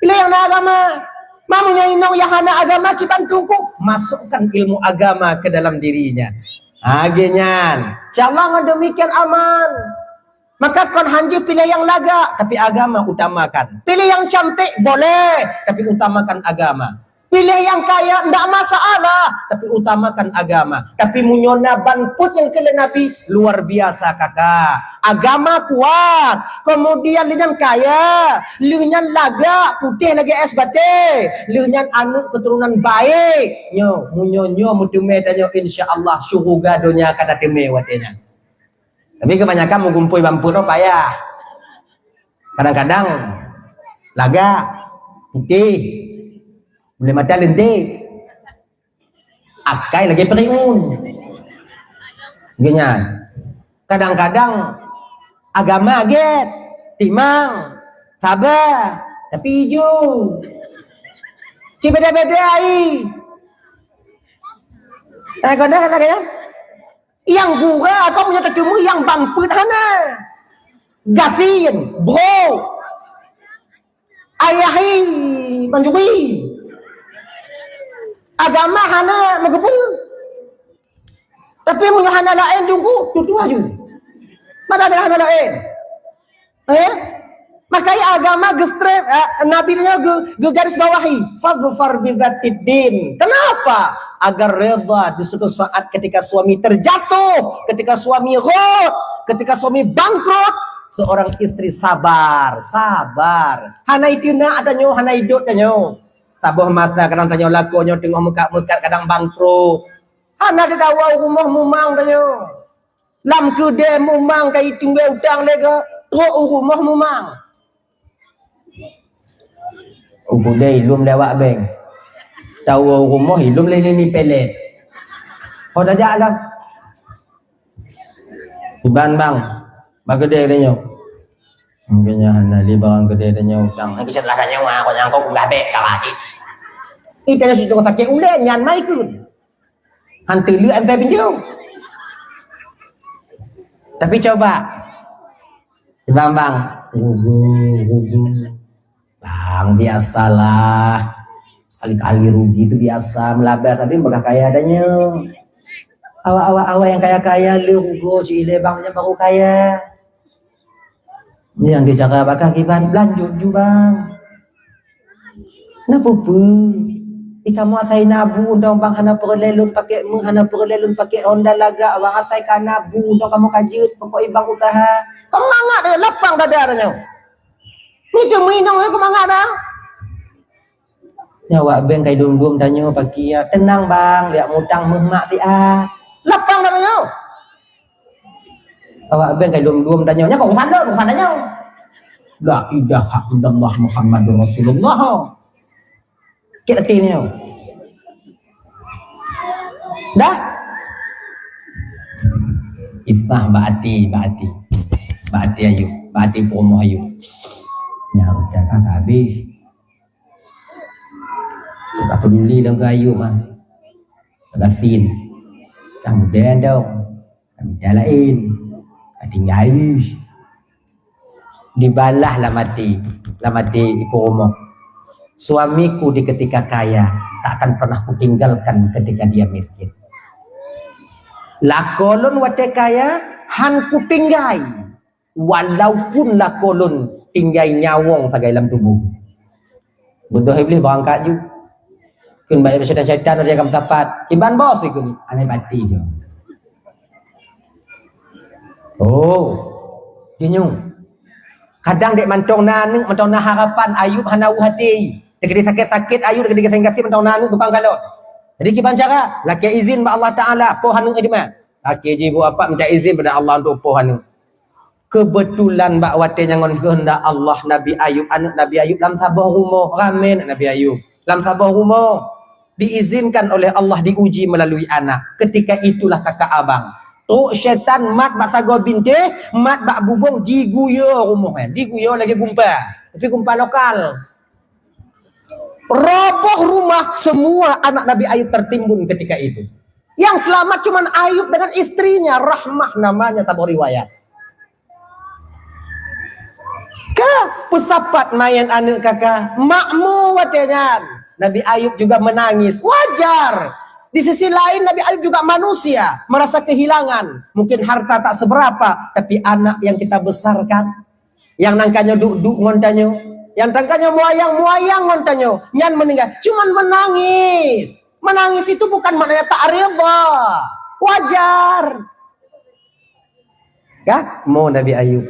[SPEAKER 1] Pilih yang agama. Mamunya inong yang hana agama kita tunggu. Masukkan ilmu agama ke dalam dirinya. Agenyan. Jangan demikian aman. Maka kon hanji pilih yang laga. Tapi agama utamakan. Pilih yang cantik boleh. Tapi utamakan agama. Pilih yang kaya tidak masalah. Tapi utamakan agama. Tapi munyona banput yang kele Nabi. Luar biasa kakak. Agama kuat. Kemudian linyan kaya. Linyan laga. Putih lagi es bate. Linyan anu keturunan baik. Nyo. Munyonyo mutume danyo insya Allah. Syuhuga dunia kada teme watenya. Tapi kebanyakan mengumpul banput no payah. Kadang-kadang laga. Putih. Boleh mata lentik. Akai lagi periun. Ganyan. Kadang-kadang agama get, timang, sabar, tapi hijau. Beda-beda ai. Kadang-kadang yang gura atau punya ketemu yang bangput hana. Gafin, bro. Ayahi, manjuri. Agama hana megebu. Tapi punya hana lain tunggu tutu aja. Mana ada hana lain? Makanya agama gestre nabinya garis bawahi. Fadhfar bidzatiddin. Kenapa? Agar reda di suatu saat ketika suami terjatuh, ketika suami ghot, ketika suami bangkrut, seorang istri sabar. Hana itu na adanya hana hidup danyo. Tabuh masa kadang tanya lakonyo tengok muka-muka kadang bangkrut. Hana ada dawa rumah mumang tanya. Lam kedai mumang kai tinggal utang lega, teruk rumah mumang. Budai ilum lewat bank. Tahu rumah ilum lini pelet. Kau dah jalan. Iban bang, bagede tanya. Mungkinnya hana li barang gede tanya utang. Aku setelah tanya kau nyangkau ulah bek kawati. Itanya sudah sakit ulen nyan mai kun. Hantu lu ente pinjau. Tapi coba. Bang. Bang biasalah. Sekali-kali rugi itu biasa, melabas tapi bakal kaya adanya. Awak-awak yang kaya-kaya lugu cile bangnya baru kaya. Ini yang dijaga bakal kiban lanjut juga bang. Napa pun? Kamu asai nabu undang bang hana perlelun pakai hana perlelun pakai Honda laga bang asai kanabu undang kamu kajut pokok ibang usaha. Kamu mangak dah lapang dadarnya. Ni tu minum aku mangak dah. Nyawa beng kai dum-dum danyo pagi ya tenang bang liak mutang mehmak dia. Lapang dadarnya. Awak beng kai dum-dum danyo nya kok sana nya. La ilaha illallah Muhammadur Rasulullah. Kita tini dah ifah baati ayu promo ayu ya udah kata habis tak peduli dengan ayu mah gasin kemudian dong kami jalain tinggal dibalah lah mati promo. Suamiku di ketika kaya tak akan pernah kutinggalkan ketika dia miskin. Lakolon wate kaya han kutinggai walaupun lakolon tinggai nyawong sagai dalam tubuh. Bodoh iblis berangkat ju. Kun baik syaitan dia akan dapat. Kimban bos ikut aneh mati je. Oh, jenyung. Kadang dek mantong na harapan Ayub hanau hati. Dek sakit-sakit Ayub dek kasih mantong nanu tukang galot. Jadi kiban cara laki izin ba Allah Taala po hanu edima. Laki jibu apa minta izin pada Allah untuk po hanu. Kebetulan bak wate nyangon kehendak Allah Nabi Ayub anak Nabi Ayub lam sabah rumo ramen Nabi Ayub. Lam sabah rumo diizinkan oleh Allah diuji melalui anak. Ketika itulah kakak abang. Oh syaitan mat bak sago binte, mat bak bubong diguyo rumah diguyo lagi gumpa. Tapi gumpa lokal. Roboh rumah semua anak Nabi Ayub tertimbun ketika itu. Yang selamat cuman Ayub dengan istrinya, Rahmah namanya tabur riwayat. Pesapat main anak kakak, makmu watenya. Nabi Ayub juga menangis, wajar. Di sisi lain Nabi Ayub juga manusia, merasa kehilangan. Mungkin harta tak seberapa, tapi anak yang kita besarkan, yang nangkanya duk-duk ngontanyo, yang tangkanya muayang ngontanyo, nyan meninggal, cuman menangis. Menangis itu bukan maknanya tak reba, wajar. Ya, mau Nabi Ayub.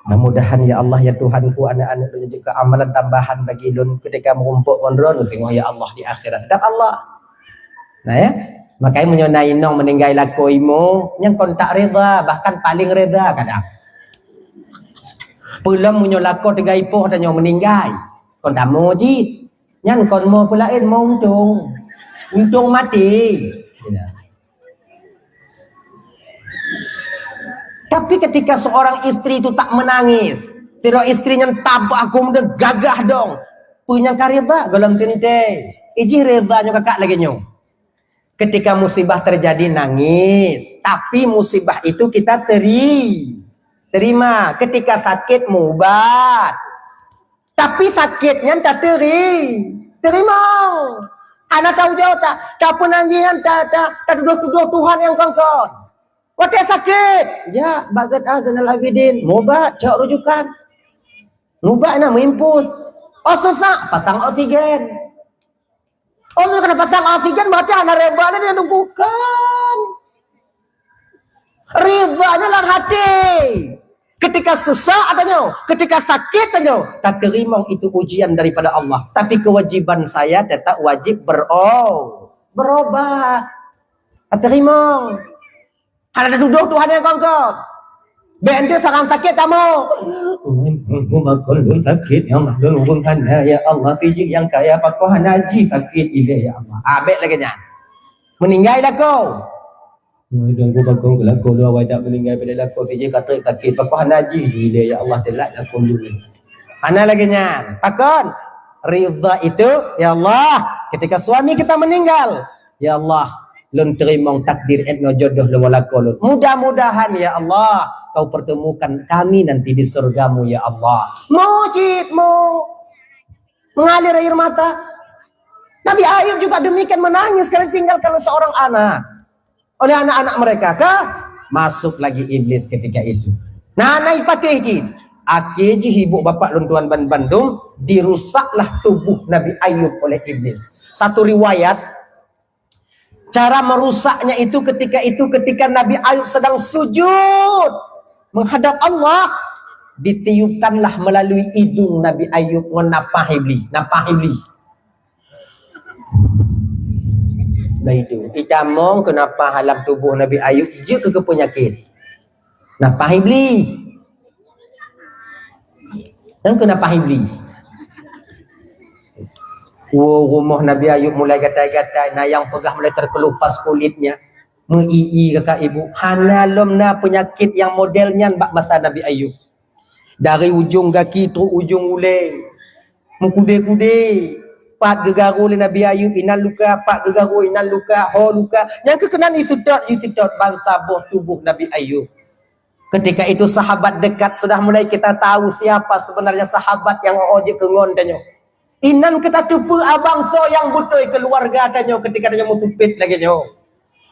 [SPEAKER 1] Mudah-mudahan ya Allah ya Tuhanku anak-anak juga amalan tambahan bagi Ilun ketika merumpuk kondron tengok ya Allah di akhirat. Dan Allah. Nah ya, makanya menyonai nong meninggal lakoimu yang kontak reda bahkan paling reda kadang. Pulang menyolako tiga ipoh dan yang meninggal. Kon tak mau ji, nyan kon mau pulain mau untung mati. Ya. Tapi ketika seorang istri itu tak menangis, tidak istrinya tabak aku udah gagah dong. Punya karida golong tinte, iji redanya kakak lagi nyong. Ketika musibah terjadi nangis, tapi musibah itu kita terima. Ketika sakit mubat, tapi sakitnya tak terima. Anak tahu jauh tak penanjian tak tuduh Tuhan yang kongkon. Waktu sakit, ya bagat azanal abidin, mubat cak rujukan, mubat nak mengimpus, sesak pasang oksigen. Oh, kena pasang oksigen berarti anak reba dia nunggukan. Ribanya lang hati. Ketika sesak adanya, ketika sakit adanya, tak terima itu ujian daripada Allah. Tapi kewajiban saya tetap wajib berobat. Tak terima. Ada duduk Tuhan yang kongkong. Bente sarang sakit kamu. Makul sakit yang menunggukan ya Allah siji yang kaya pakoh haji sakit ide ya Allah. Abek lagi nya. Meninggal dah kau. Ngedong ku pakoh kelako lu awak tak meninggal pada lako siji kata sakit pakoh haji ide ya Allah telak lako dulu. Mana lagi nya? Pakon. Ridha itu ya Allah ketika suami kita meninggal. Ya Allah lun terima takdir etno jodoh lu lako lu. Mudah-mudahan ya Allah kau pertemukan kami nanti di surgamu ya Allah. Mujibmu mengalir air mata. Nabi Ayub juga demikian, menangis karena tinggalkan seorang anak oleh anak-anak mereka. Masuk lagi iblis ketika itu. Nah, naik patih jin. Akhirnya ibu bapak luntuan ban Bandung, dirusaklah tubuh Nabi Ayub oleh iblis. Satu riwayat, cara merusaknya itu ketika Nabi Ayub sedang sujud menghadap Allah, ditiupkanlah melalui hidung Nabi Ayub napah iblis. Nah itu, itamong kenapa halam tubuh Nabi Ayub je ke penyakit. Napah iblis. Dan kenapa iblis? Rumah Nabi Ayub mulai gatai-gatai, nah yang pegah mulai terkelupas kulitnya. Mengii kakak ibu, hanalomna penyakit yang modelnya bak masa Nabi Ayub. Dari ujung kaki tu ujung ule, mengkude-kude. Pat gegaru oleh Nabi Ayub, inan luka, pat gegaru, inan luka, ho luka. Yang kekenan isudot bangsa boh tubuh Nabi Ayub. Ketika itu sahabat dekat sudah mulai kita tahu siapa sebenarnya sahabat yang oje kengon danyo. Inan kita tupu abang so yang butoi keluarga danyo ketika danyo musupit lagi nyo.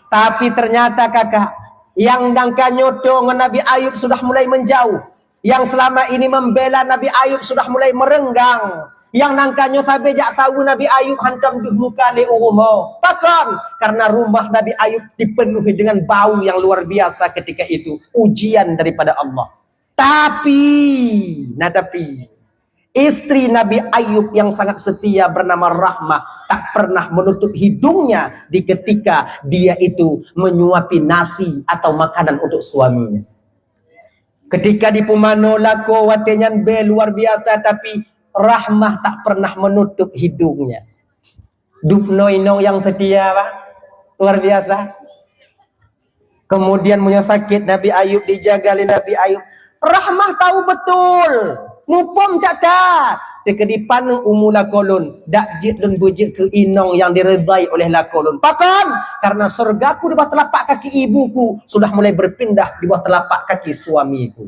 [SPEAKER 1] Tapi ternyata kakak, yang dangka nyoto ngan Nabi Ayub sudah mulai menjauh. Yang selama ini membela Nabi Ayub sudah mulai merenggang. Yang nangkanyo sampai jak tahu Nabi Ayub hantam di muka di rumah. Bahkan karena rumah Nabi Ayub dipenuhi dengan bau yang luar biasa ketika itu. Ujian daripada Allah. Tapi istri Nabi Ayub yang sangat setia bernama Rahmah tak pernah menutup hidungnya di ketika dia itu menyuapi nasi atau makanan untuk suaminya. Ketika di Pumano lako watenyan be luar biasa, tapi Rahmah tak pernah menutup hidungnya. Dupnoino yang setia, Pak. Luar biasa. Kemudian punya sakit Nabi Ayub, dijaga oleh Nabi Ayub. Rahmah tahu betul. Mupom tak tak. Dekedipan umula kolon. Dak jit dan bujit ke inong yang diredai oleh lakolon. Bahkan karena surgaku di bawah telapak kaki ibuku sudah mulai berpindah di bawah telapak kaki suamiku.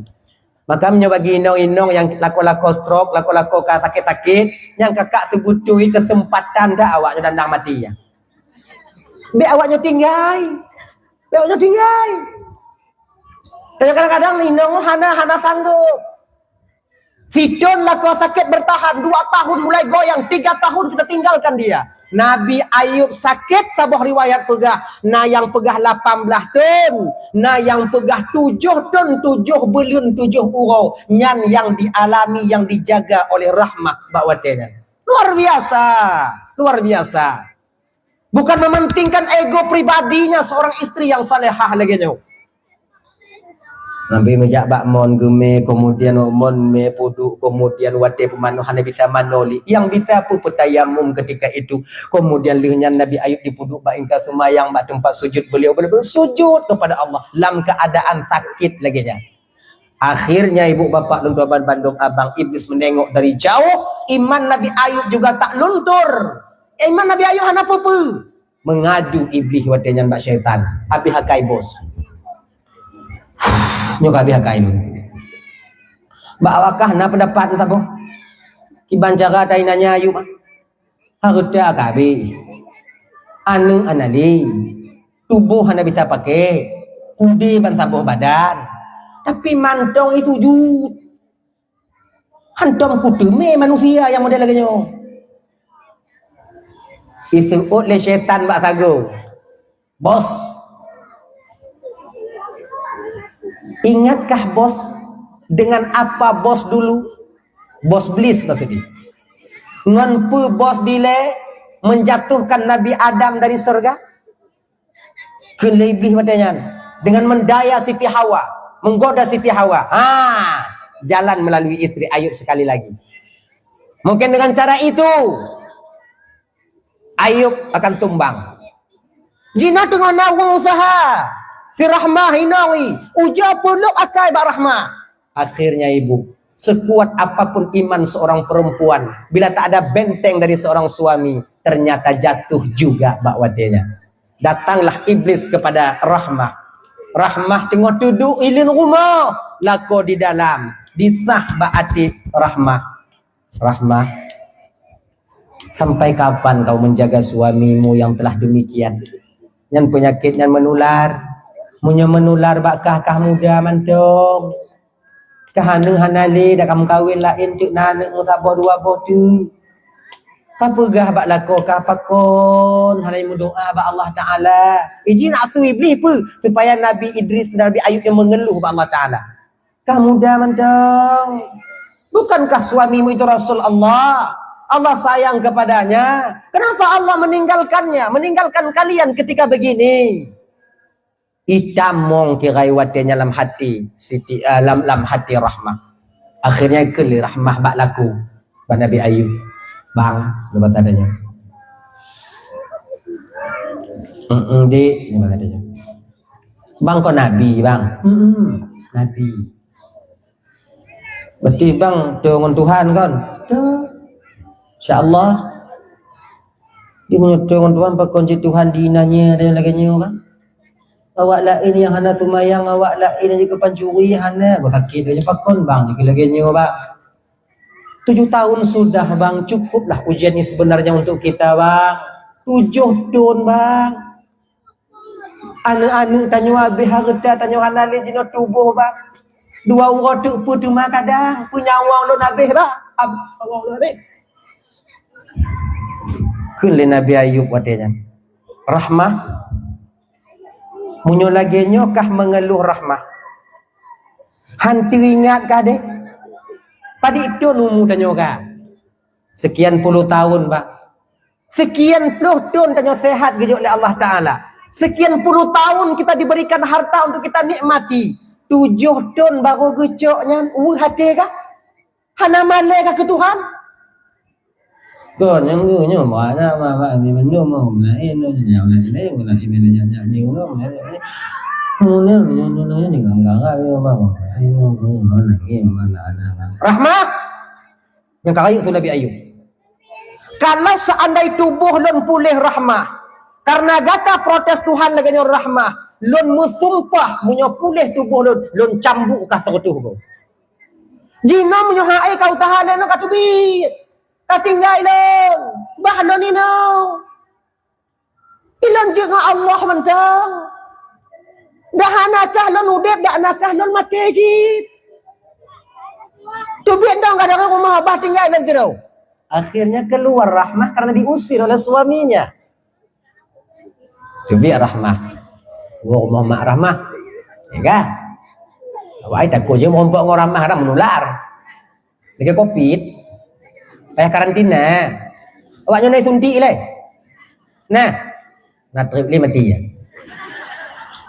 [SPEAKER 1] Maka bagi inong-inong yang lako-lako stroke, lako-lako sakit-sakit, yang kakak sebutui kesempatan dah awaknya dandang mati ya. Be awaknya tinggal. Dan kadang-kadang inong hana sanggup. Fidon lako sakit bertahan 2 tahun mulai goyang, 3 tahun kita tinggalkan dia. Nabi Ayub sakit tabah riwayat pegah. Nah yang pegah 18 ton. Nah yang pegah 7 ton, 7 belun 7 urau. Nyan yang dialami, yang dijaga oleh Rahmah bakwatenya. Luar biasa. Bukan mementingkan ego pribadinya seorang istri yang salehah lagi nyo. Nabi mejak bakmon geme, kemudian mon me pudu, kemudian wate pemanuhan bisa manoli, yang bisa pu petayamum ketika itu. Kemudian lihnya Nabi Ayub dipuduk baingka semayang bak tempat sujud, beliau bersujud kepada Allah dalam keadaan sakit lagi nya. Akhirnya ibu bapak luntur Bandung abang, iblis menengok dari jauh. Iman Nabi Ayub juga tak luntur. Iman Nabi Ayub hana apa-apa. Mengadu iblis watenya mbak syaitan. Abi hakai bos. Nyoka biha kain. Mbak awakah na pendapat entah boh. Kiban cara tainanya Ayub. Harusnya akabi. Anu anali. Tubuh hana bisa pakai. Kudi ban sabuh badan. Tapi mantong itu sujud. Hantam kudeme manusia yang model lagi nyo. Isuut le syaitan mbak sago. Bos. Ingatkah bos dengan apa bos dulu? Bos Blis maksudnya. Nganpu bos dile menjatuhkan Nabi Adam dari surga? Kelebih matanya dengan mendaya Siti Hawa, menggoda Siti Hawa. Jalan melalui istri Ayub sekali lagi. Mungkin dengan cara itu Ayub akan tumbang. Jina tengah nawang usaha. Si Rahmah hinawi, uja puluk akai bak Rahmah. Akhirnya ibu, sekuat apapun iman seorang perempuan, bila tak ada benteng dari seorang suami, ternyata jatuh juga bak wadenya. Datanglah iblis kepada Rahmah. Rahmah tengok duduk ilin rumah, lako di dalam, disah bak atik Rahmah. Rahmah, Sampai kapan kau menjaga suamimu yang telah demikian? Yang penyakitnya menular. Munya menular bakah kah muda mantong. Kahaneng hanali dah kamu kawin lain tuk nanek musabah dua botu. Kapegah bak lako kapakon hanai doa bak Allah Taala. Izin nak tu iblis pe supaya Nabi Idris dan Nabi Ayub yang mengeluh bak Allah Taala. Kamu dah mantong. Bukankah suamimu itu Rasul Allah? Allah sayang kepadanya. Kenapa Allah meninggalkannya? Meninggalkan kalian ketika begini. Itamong kirai watenya dalam hati siti lam hati rahmah. Akhirnya keli rahmah bak laku bak Nabi Ayub. Bang, lepas adanya. Di lepas adanya. Bang kau nabi, bang. Nabi. Berarti bang dengan Tuhan kan? Insya-Allah. Dia punya dengan Tuhan berkunci Tuhan dinanya dan lagi bang. Awak lain yang hana sumayang, awak lain yang juga pancuri hana. Kau sakit dia pakon bang, lagi bang. 7 tahun sudah bang, cukuplah ujian ini sebenarnya untuk kita bang. 7 tahun bang. Anu-anu tanya habis harta, tanya hanali jino tubuh bang. 2 orang tu pun cuma kadang punya wang lo habis bang. Habis. Kunle Nabi Ayub wadenya. Rahmah. Munyo lagi nyokah mengeluh rahmah. Hantu ingat kah dek? Tadi itu numu tanya kah? Sekian puluh tahun pak. Sekian puluh tahun tanya sehat gejok oleh Allah Ta'ala. Sekian puluh tahun kita diberikan harta untuk kita nikmati. 7 tahun baru gejoknya. Hati kah? Hana malai kah ke Tuhan? Kon yang gue nyoba mana apa ni menu mau lain yang lain guna emailnya ni guna mana ni enggak ya bang rahmah yang kaya itu Nabi Ayub. Kalau seandainya tubuh lon pulih rahmah karena gata protes Tuhan lagi rahmah lon musumpah munyo pulih tubuh lon cambuk kah tertuh go jina munyo hae kau tahan no katubi tinggal ilon bahanon ino ilon juga Allah mentang dah anakah lon udep dah anakah lon mati jid tu biar dong kadang rumah abah tinggal ilon zero akhirnya keluar rahmah karena diusir oleh suaminya tu biar rahmah gua rumah mak rahmah ya kan awak takut je mau ngomong rahmah dah menular dekat covid payah karantina. Awaknya naik suntik lah. Nah trip ni mati ya.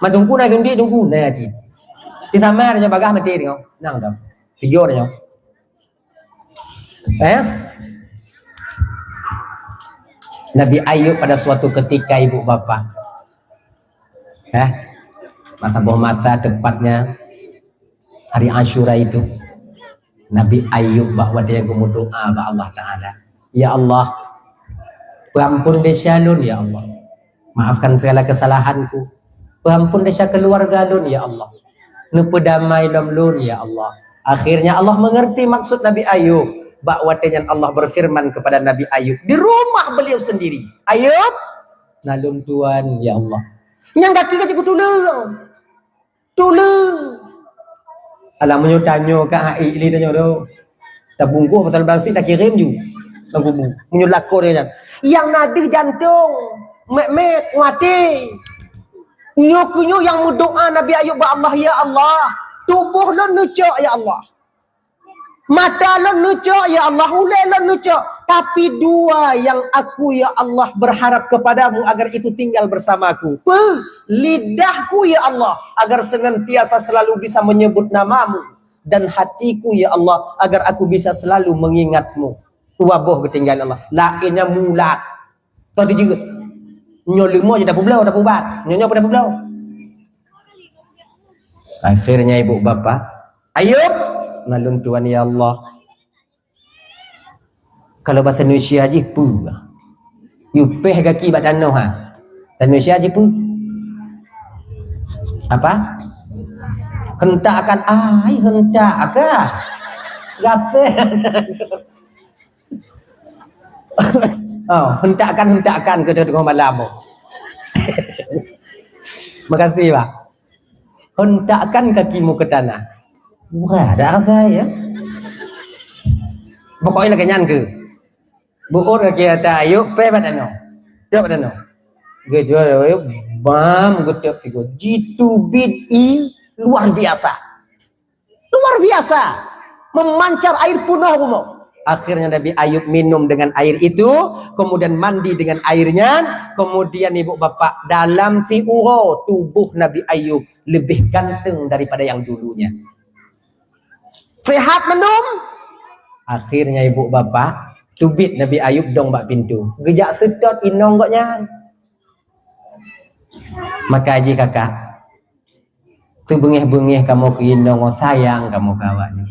[SPEAKER 1] Madungku naik suntik tunggu naik haji. Di sama ada bagah mati tengok. Nang dah. 3 dah. Nabi Ayub pada suatu ketika ibu bapa. Mata buah mata tepatnya hari Asyura itu. Nabi Ayub bahwa dia doa ba Allah Ta'ala. Ya Allah, pengampun desa lun ya Allah. Maafkan segala kesalahanku. Pengampun desa keluarga lun ya Allah. Nepedamai lam lun ya Allah. Akhirnya Allah mengerti maksud Nabi Ayub. Bahwa Allah berfirman kepada Nabi Ayub di rumah beliau sendiri. Ayub, nalun Tuhan ya Allah. Yang kaki kaki tolong. Tolong. Alam menyutanyo ka ili tanyo do. Tak bungkuh pasal plastik tak kirim ju. Bang kubu. Menyulakor dia. Yang nadih jantung. Mek mati. Nyo yang berdoa Nabi Ayub ba Allah ya Allah. Tubuh lo nucuk ya Allah. Mata lo nucuk ya Allah. Ulai lo nucuk. Tapi 2 yang aku ya Allah berharap kepadamu agar itu tinggal bersamaku. Lidahku ya Allah agar senantiasa selalu bisa menyebut namamu. Dan hatiku ya Allah agar aku bisa selalu mengingatmu. Wabuh ketinggalan Allah. Lainnya mulat. Tadi juga. Nyolimo je dah pulau dah pubat. Nyonya dah pulau. Akhirnya ibu bapa. Ayub. Nalun Tuhan ya Allah. Kalau bahasa Indonesia aja pu. Yupeh kaki bak tanah ha. Bahasa Indonesia aja pu. Apa? Hentak akan hentak akah. Gafe. Oh, hentakkan ke tengah malam. Makasih, Pak. Hentakkan kakimu ke tanah. Wah, ada saya. Pokoknya lagi nyan ke. Buur kaki ada ayo pe badano. Tep badano. Gejo ayo bam gotep tigo. Jitu bid'i luar biasa. Luar biasa. Memancar air punah umo. Akhirnya Nabi Ayub minum dengan air itu, kemudian mandi dengan airnya, kemudian ibu bapak dalam fi'uro tubuh Nabi Ayub lebih ganteng daripada yang dulunya. Sehat menum. Akhirnya ibu bapak tubit Nabi Ayub dong bak pintu. Gejak sedot inong koknya. Maka aji kakak, tu bengih-bengih kamu ke inong, sayang kamu kawannya.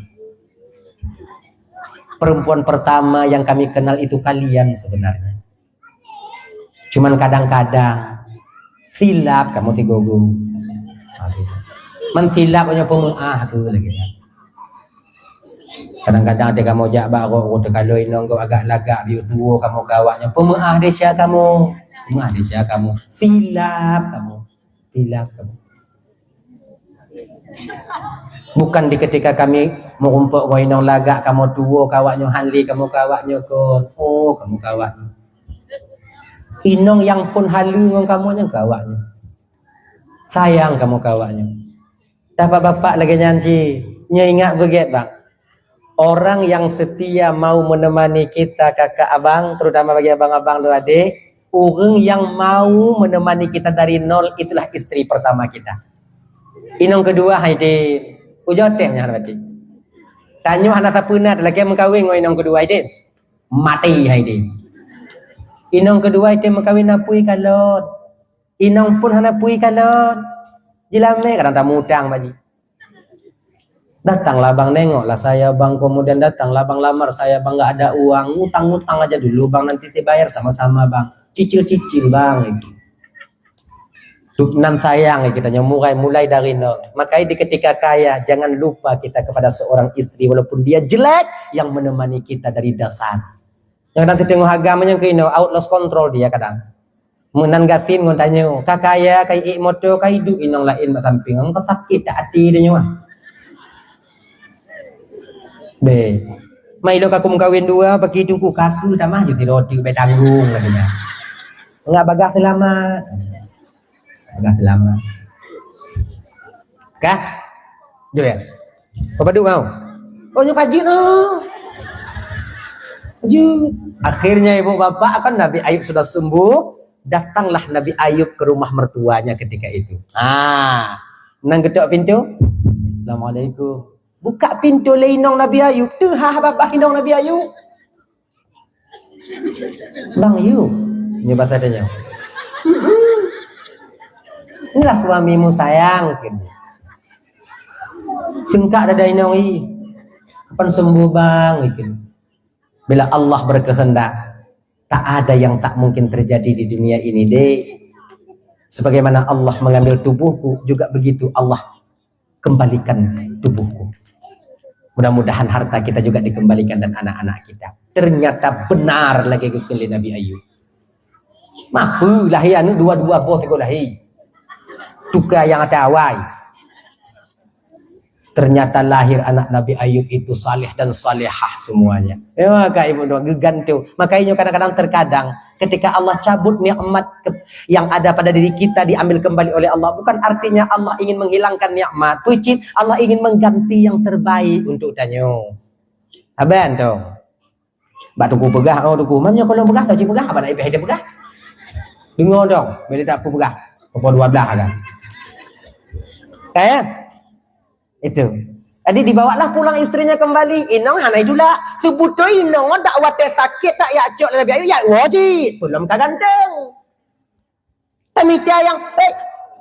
[SPEAKER 1] Perempuan pertama yang kami kenal itu kalian sebenarnya. Cuman kadang-kadang silap kamu si gogo. Mensilap punya pemuah tu lagi. Kadang-kadang ada kamu jak baro tu kalau inong kau agak lagak biu tuo kamu kawaknya pemuah desa kamu. Pemuah desa kamu. Silap kamu. Silap kamu. Bukan di ketika kami merumpuk wainong lagak kamu tuo kawaknya hanli kamu kawaknya kon. Oh, kamu kawaknya. Inong yang pun halu ngong kamu nya kawaknya. Sayang kamu kawaknya. Dapat bapak lagi nyanci. Nya ingat begitu, Bang. Orang yang setia mau menemani kita kakak abang, terutama bagi abang-abang lu adik, orang yang mau menemani kita dari nol itulah istri pertama kita. Inong kedua haide ujoteknya berarti. Tanyo anak tapuna lagi mengkawin dengan inong kedua haide. Mati haide. Inong kedua haide mengkawin napui kalot. Inong pun hanapui kalot. Jilame kadang tak mudang baji. Datanglah bang nengoklah saya bang, kemudian datanglah bang lamar saya bang, nggak ada uang, ngutang-ngutang aja dulu bang, nanti dibayar sama-sama bang, cicil-cicil bang. Nan sayang kita mulai dari nol. Makanya di ketika kaya jangan lupa kita kepada seorang istri walaupun dia jelek yang menemani kita dari dasar. Yang nanti tengok agamanya kino out lost control dia kadang. Menanggatin ngontanya, kakaya kai moto kai hidup inong lain mak samping, engkau sakit tak hati dia nyawa. Be, mai lo kaku kawin dua bagi tunggu kaku tamah jadi roti be tanggung lagi nya. Enggak bagah selamat. Bagah selamat. Kah? Dia ya. Apa du kau? Oh nyuk kaji no. Akhirnya ibu bapak kan Nabi Ayub sudah sembuh, datanglah Nabi Ayub ke rumah mertuanya ketika itu. Nang ketuk pintu. Assalamualaikum. Buka pintu leinong Nabi Ayub. Tu babah inong Nabi Ayub. Bang Ayub. Ini bahasa dia. Inilah suamimu sayang. Singkat ada inong i. Kapan sembuh bang? Bila Allah berkehendak, tak ada yang tak mungkin terjadi di dunia ini deh. Sebagaimana Allah mengambil tubuhku, juga begitu Allah kembalikan tubuhku. Mudah-mudahan harta kita juga dikembalikan dan anak-anak kita. Ternyata benar lagi kekeli Nabi Ayub. Mahu lahi anu dua-dua bos ko lahi. Tuka yang ada awai. Ternyata lahir anak Nabi Ayub itu saleh dan salehah semuanya. Ya maka ibu doa gegantung. Makanya kadang-kadang ketika Allah cabut nikmat yang ada pada diri kita diambil kembali oleh Allah, bukan artinya Allah ingin menghilangkan nikmat. Pucit Allah ingin mengganti yang terbaik untuk danyo. Aban tu. Bak tuku pegah oh tuku. Mamnya kalau pegah tak pegah apa nak ipeh dia pegah. Dengar dong, bila tak pegah. Apa 12 kan. Itu. Jadi dibawalah pulang istrinya kembali. Inong hana itulah. Sebuto inong tak wate sakit tak ya cok lebih ayu ya wajib. Belum kaganteng. Kami yang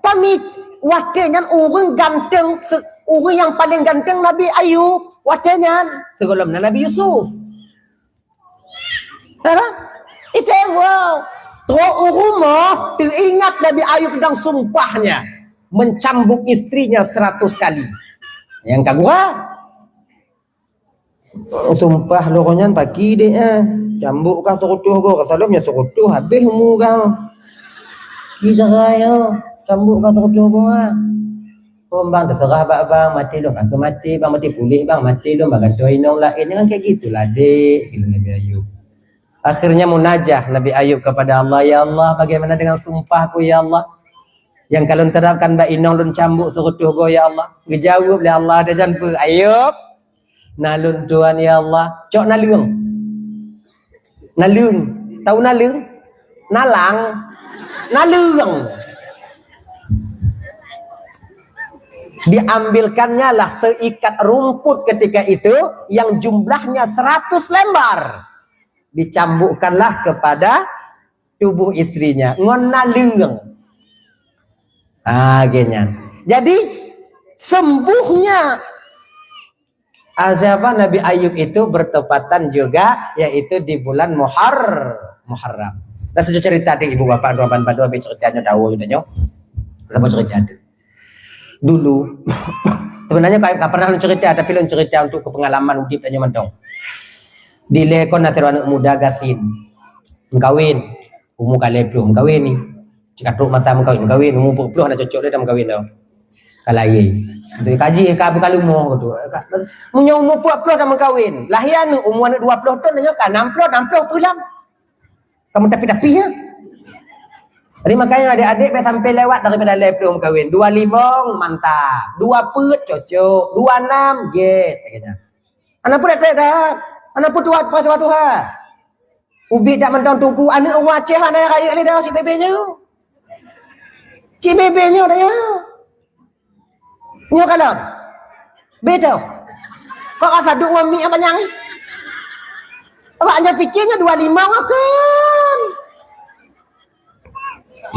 [SPEAKER 1] kami watenya orang ganteng, orang yang paling ganteng Nabi Ayub. Watenya sebelumnya Nabi Yusuf. Itu wow. Terus rumah teringat Nabi Ayub dan sumpahnya mencambuk istrinya 100 kali. Yang kagua sumpah lokonyan pagi deh cambuk kah terutuh kau, kata dia terutuh habis umur kau. Kisah saya, cambuk kah terutuh kau ah. Oh bang terserah bang mati dong, aku mati bang mati pulih bang mati dong bang kata inong lain kan kayak gitulah dek, gitu Nabi Ayub. Akhirnya munajah Nabi Ayub kepada Allah, ya Allah bagaimana dengan sumpahku ya Allah, yang kalau terapkan mbak inong lun cambuk terutuh kau ya Allah. Dijawab oleh Allah ada jangan Ayub. Nalun Tuhan ya Allah, cok nalung, tahu nalung, nalang, nalung. Diambilkannya lah seikat rumput ketika itu yang jumlahnya 100 lembar, dicambukkanlah kepada tubuh istrinya, ngon nalung. Jadi sembuhnya azab Nabi Ayub itu bertepatan juga yaitu di bulan Muharram. Nah sejauh cerita di ibu bapak dua ceritanya tahu udahnya. Kita cerita dulu. Sebenarnya kayak pernah lu cerita tapi lu cerita untuk kepengalaman udip dan mentong. Di lekon nasir anak muda gasin. Mengkawin. Umur kali belum mengkawin nih. Jika truk mata mengkawin umur 40 anak cocok dia dah mengkawin dah. Kalai. Itu kaji ka kali umur tu. Punya umur 40 dah mengkawin. Lahian umur anak 20 tahun dah kan 60 pulang. Kamu tapi ya. Jadi makanya adik-adik sampai lewat daripada level mengkawin. 25 mantap. 2 put cocok. 26 get katanya. Anak pun dah. Anak pun tua Tuhan. Ubi dak mentang tunggu anak waceh anak raya ni dah si bebenya. Si bebenya dah ya. Nyo kalau betul. Kok rasa duk ngami apa nyang ni? Awak aja fikirnya 25 makan.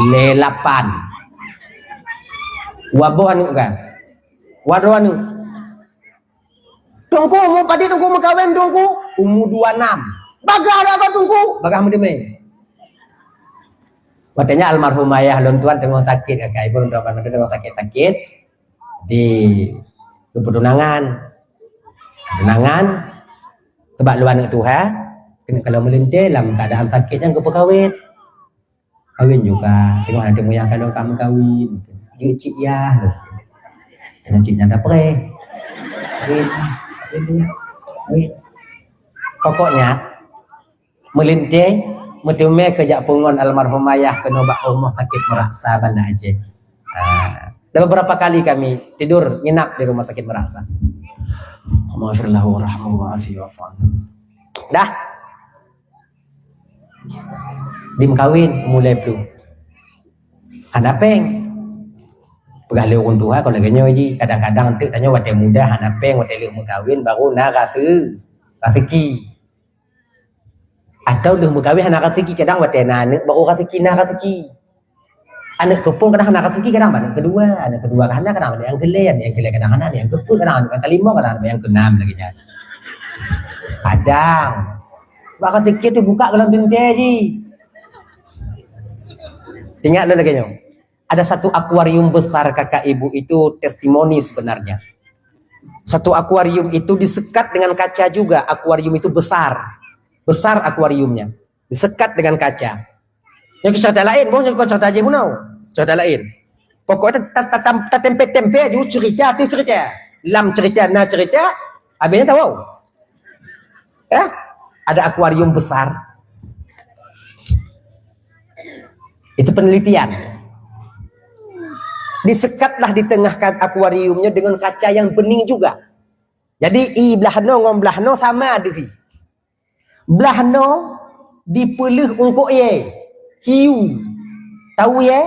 [SPEAKER 1] Lelapan. Wabo anu kan. Wado anu. Tunggu umur padi tunggu mengkawin tunggu umur 26. Bagah ada tunggu. Bagah mendeme. Katanya almarhum ayah lon tuan tengah sakit kakak ibu tengah sakit di penunangan sebab luar anak Tuhan kena kalau melintir dalam keadaan sakitnya ke kawin juga tengok nanti moyang kalau kamu kawin dia cik ya dengan ciknya ada pre pokoknya melintir metume kejak pungon almarhum ayah kena bak rumah sakit merasa banda aja. Dan beberapa kali kami tidur nginap di rumah sakit merasa. Dah. Dim kawin mulai tu. Hanapeng. Pegalih orang tua kalau lagi nyoji kadang-kadang tu tanya wate muda hanapeng wate leh kawin baru nak rasa rezeki. Atau leh kawin nak rezeki kadang wate anak baru rezeki nak rezeki. Anak kepung kadang anak ketiga kadang anak kedua kadang ada yang kelima kadang ada yang kepung kadang ada yang kelima kadang ada yang keenam lagi nya. Kadang bakal sikit tu buka dalam pintu ji. Ingat lagi nya. Ada satu akuarium besar kakak ibu itu testimoni sebenarnya. Satu akuarium itu disekat dengan kaca juga. Akuarium itu besar akuariumnya. Disekat dengan kaca. Yang cerita lain, mau yang kau cerita aja punau. Cerita lain. Pokoknya tempe aja cerita. Lam cerita, na cerita. Habisnya tahu. Ya, ada akuarium besar. Itu penelitian. Disekatlah di tengah akuariumnya dengan kaca yang bening juga. Jadi belahno ngom belahno sama dehi. Belahno dipelih ungkuk ye. Hiu. Tahu ya?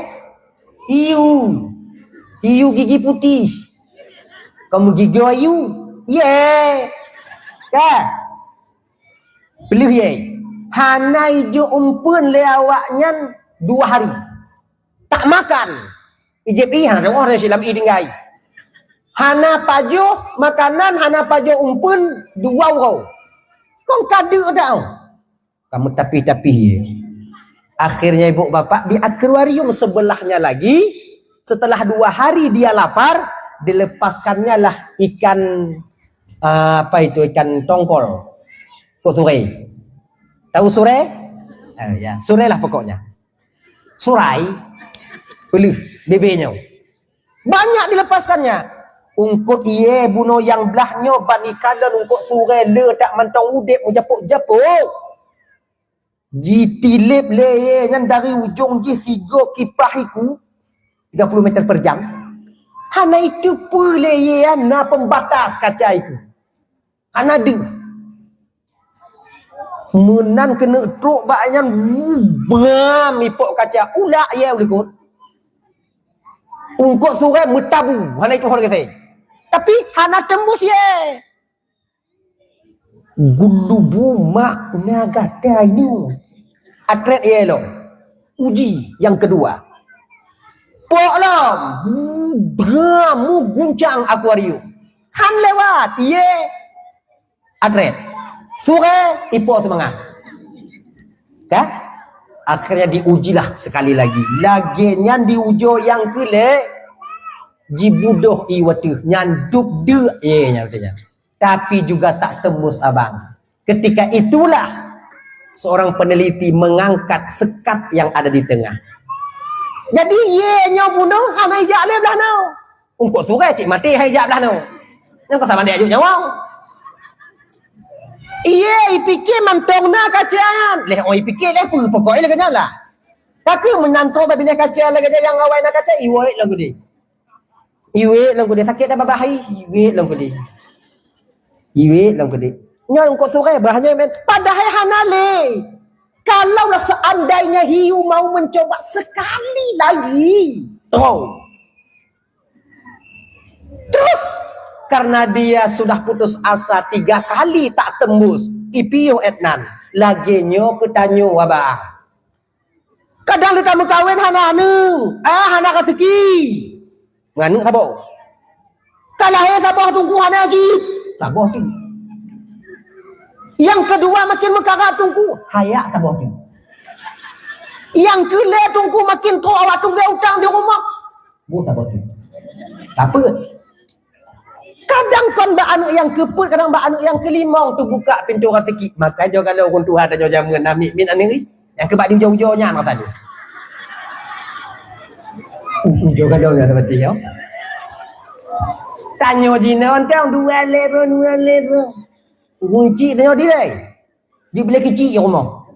[SPEAKER 1] Hiu gigi putih. Kamu gigi hiu? Ye. Kan? Pelih ye. Hana ijo umpun le awaknya 2 hari. Tak makan. Ijeb ihan orang Islam idingai. Hana pajo makanan hana pajo umpun 2 orang. Kong kadu dah. Kamu tapi ye. Akhirnya ibu bapak di akuarium sebelahnya lagi setelah 2 hari dia lapar dilepaskannya lah ikan ikan tongkol koturai Tahu surai? Ya, surai lah pokoknya. Surai, bebeknya. Banyak dilepaskannya. Ungkut iye bunuh yang belahnya bani kalan ungkut surai le tak mantang udip menjapuk-japuk. Jitilip leye yang dari ujung ji sigo kipahiku 30 meter per jam. Hana itu pula leye na pembatas kaca itu. Hana de. Menan kena truk baknya bam ipok kaca ulak ye boleh kot. Ungkut surai metabu. Hana itu orang kata. Tapi hana tembus ye. Gulubu mak nagata ini. Atret ye lo. Uji yang kedua. Pok lam. Bramu guncang akuarium. Han lewat ye. Atret. Surai ipo semangat. Kah? Akhirnya diujilah sekali lagi. Laginya diujo yang kele. Jibudoh iwatu nyanduk de ye nyatanya. Tapi juga tak tembus abang. Ketika itulah seorang peneliti mengangkat sekat yang ada di tengah. Jadi ye nyo bunuh hana ijak le belah no. Ungkok surai cik mati hai ijak belah no. Yang kau sama dia ajuk nyawa. Iya, ipikir mantong na kacaan. Leh, ipikir leh pun pokoknya leh kenyal lah. Pakai menantau babinnya kacaan leh kerja yang awal nak kacaan. Iwek lagu dia. Iwek lagu dia sakit dah babahi. Iwek lagu dia. Iwek lagu dia. Nyon kau surai bahannya men. Padahal hanale. Kalaulah seandainya hiu mau mencoba sekali lagi. Terus. Karena dia sudah putus asa 3 kali tak tembus. Ipiyo etnan. Lagenyo petanyo wabah. Kadang kita mengkawin hana anu. Hana kasiki. Nganu sabo. Kalau saya sabo tunggu hana haji. Sabo tu. Yang kedua makin mekara tunggu. Hayak sabo tu. Yang kele tunggu makin tu awak tunggu utang di rumah. Bu sabo tu. Apa? Kadang kon ba anak yang keput, kadang ba anak yang kelimang tu buka pintu rezeki. Maka jo kalau orang Tuhan ada jaman nami min ani yang kebak di ujung-ujungnya masa tu. Jo kalau ada berarti yo. Tanyo jinon tang 2 lebro. Kunci tanyo di lai. Di boleh kecil ya rumah.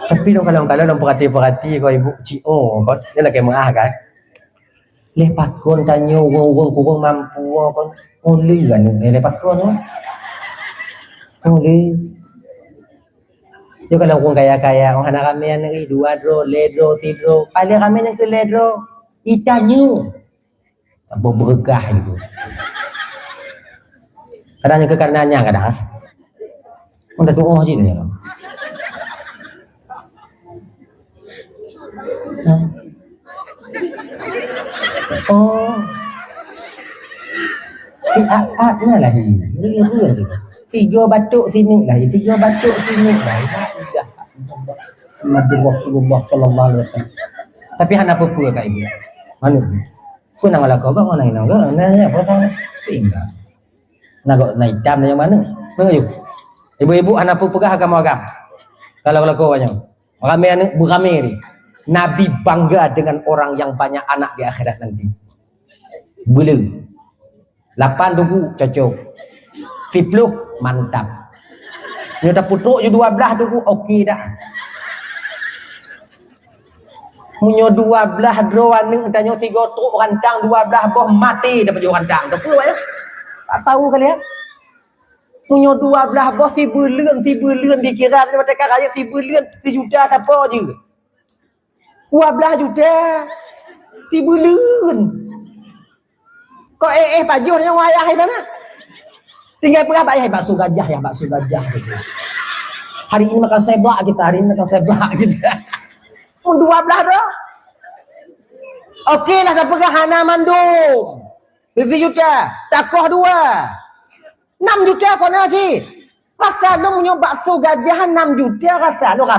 [SPEAKER 1] Tapi dong kalau dong perhati kau ibu cik kau ni lagi mengah kan. Lepas kon tanya orang kurang mampu apa boleh kan lepas kon boleh yo kalau orang kaya orang anak ramen ni 2 dro ledro sidro paling ramen yang ke ledro itanyu apa berkah itu kadang ke karenanya kadang udah tu oh je oh si aatnya lah ria je 3 batuk sini lah 3 batuk sini lah Nabi Rasulullah sallallahu alaihi wasallam tapi hana apa kat ibu mana ku nang ala kau kau nang nanya apa tahu sehingga nak naik jam yang mana mengayu ibu-ibu hana apa pegah agama kalau kau banyak ramai beramai Nabi bangga dengan orang yang banyak anak di akhirat nanti. Belum. 8 tunggu cocok. 10 mantap. Dia dah putuk je 12 tunggu okey dah. Munyo 12 droan ning tanyo 3 truk rantang 12 boh mati dapat jo rantang. Tahu ya? Tak tahu kali ya. Munyo 12 boh si beulun dikira macam kaya si beulun 1 juta apa je. 12 juta tibulun kok pajuhnya wayah itu nah tinggal berapa ya bakso gajah hari ini makan sebak kita kita 12 dah okey lah sampai hana mandum 7 juta takoh 2 6 juta kau nak sih rasa lu punya bakso gajah 6 juta rasa lu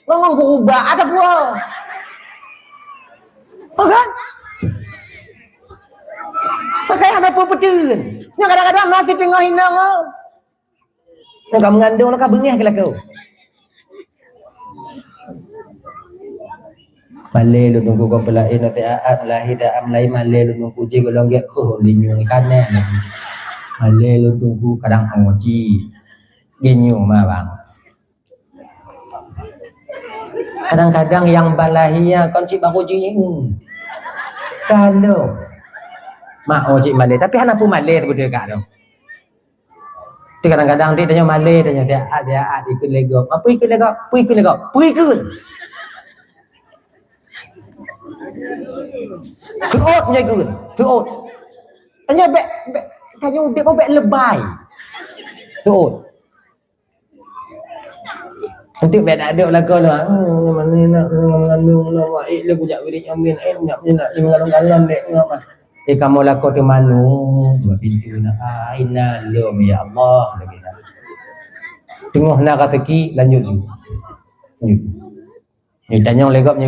[SPEAKER 1] ngomong berubah ada buah. Oh kan? Pakai apa petun? Nya kadang-kadang nasi tengah hina kau. Nak kau mengandung lah kau bengih ke lah kau. Malay lu nunggu kau pelain nanti aat lahir tak amlai Malay lu nunggu je golong gak kau linyung ikan ni. Malay lu nunggu kadang oji genyu mah bang. Kadang-kadang yang balahia kon cik baru je kalau mak oji Malay tapi anak pun Malay tu dia kat tu. Tu kadang-kadang dia tanya Malay tanya dia ikut lego. Apa ikut lego? Ikut. Tuot punya ikut. Tuot. Tanya bek tanya dia kau bek lebay. Tuot. Nanti bek tak ada lah kau lah. Mana nak mengandung lah mak lagu jak wirid amin nak mengandung dek ngapa. Kamu lah kau tu manu dua pintu nak aina lum ya Allah lagi dah. Tengok nak rezeki lanjut ni. Ni tanya legap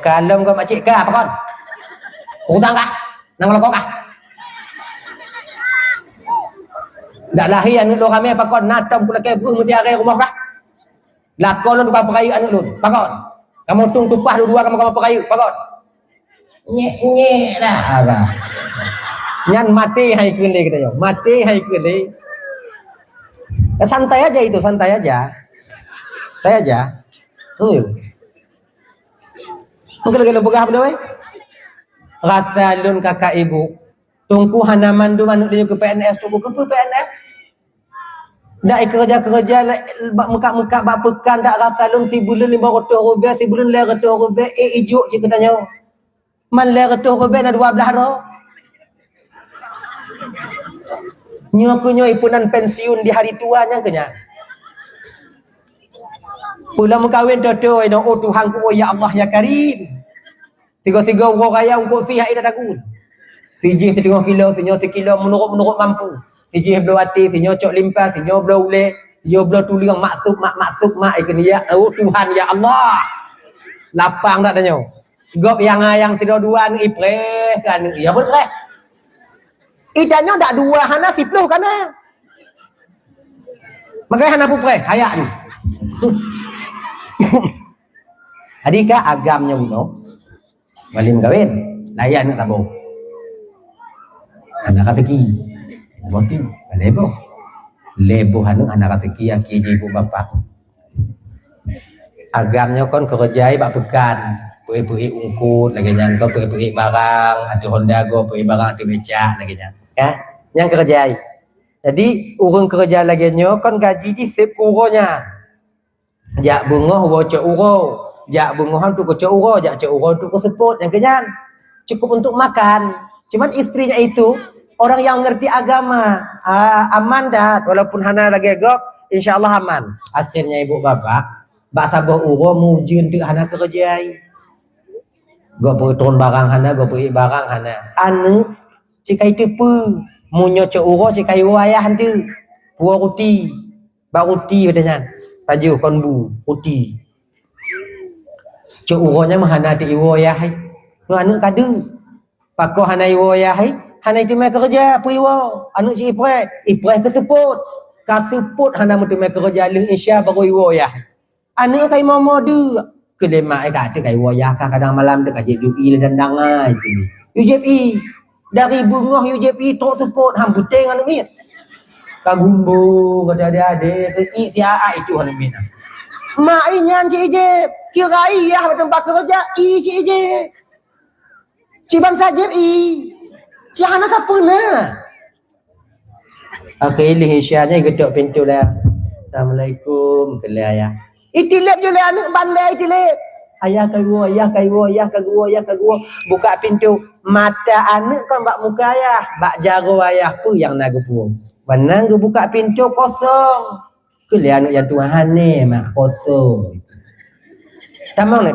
[SPEAKER 1] kalau kau makcik ka apa kon? Utang kah? Nang lakon kah? Dak lahir anak lu kami apa kon natam pula ke mesti are rumah kah? Lakon lu apa kayu anak lu? Pakon. Kamu tung tupah dua kamu apa kayu? Pakon. Nyek dah agak. Nyan mati hai kele kita yo. Mati hai kele. Santai aja itu, santai aja. Santai aja. Mungkin lagi lu pegah apa rasa lun kakak ibu tungku hanaman du manuk dia ke PNS tungku ke PNS dak kerja muka bak pekan dak rasa lun si bulan 500 rupiah si bulan 200 rupiah ijuk je katanya man 200 rupiah na 12 ro nyo ipunan pensiun di hari tuanya kenya pula mengkawin toto oh Tuhanku oh ya Allah ya Karim. Tiga-tiga orang kaya untuk sihat ida takut. Siji 1 kilo, sinyo 1 kilo menurut mampu. Siji belau hati, sinyo cok limpah, sinyo belau ule, sinyo belau tuliang maksud mak ikan ya. Oh Tuhan ya Allah. Lapang tak tanya. Gop yang tidak dua ni ipreh kan. Ya betul. Idanya tak dua hana 10 kana. Makanya hana pupreh hayak ni. Adika agamnya bunuh. Malim kawin, layan nak tabung. Anak kateki, boti, lebo anak kateki aki ibu bapa. Agamnya kon kerjai bak pekan, pui ungkut lagi nyan ko pui barang, atu Honda go pui barang atu becak lagi nyan. Ya, yang kerjai. Jadi urang kerja lagi nyo kon gaji di sip kuronya. Jak bunga wocok uro. Jak bungohan tu kocok uro, jak cok uro tu keseput yang kenyan. Cukup untuk makan. Cuman istrinya itu orang yang ngerti agama. Aman dah walaupun hana lagi gok, insyaallah aman. Akhirnya ibu bapak bak sabah uro mujun tu hana kerjai. Gok perutun barang hana, gok pergi barang hana. Anu cikai tu pu, munyo cok uro cikai wayah tu. Puah roti. Bak roti padanya. Baju konbu, roti. Cuk uronya mah hana di iwoyah hai. Nu anu kadu. Pako hana iwoyah hai. Hana itu mai kerja pu iwo. Anu si ipreh keteput. Kasuput hana mutu mai kerja leh isya baru iwoyah. Anu kai momo du. Kelema ai kata kai iwoyah kadang malam dekat JPI dan dangai itu. UJPI dari bungoh UJPI tok support ham putih anu mi. Kagumbu kata adik-adik ke sia itu anu mi. Mak inyan cik je kira iya tempat kerja cik je ciban saja cik hana siapa nak akhirnya isyanya gedok pintu lah Assalamualaikum kelih ayah itilip je lah anak bandai itilip ayah kagua buka pintu mata anak kan bak muka ayah bak jaro ayah tu yang nagu pu mana buka pintu kosong kelih anak yang Tuhan ni mak kosong tamong.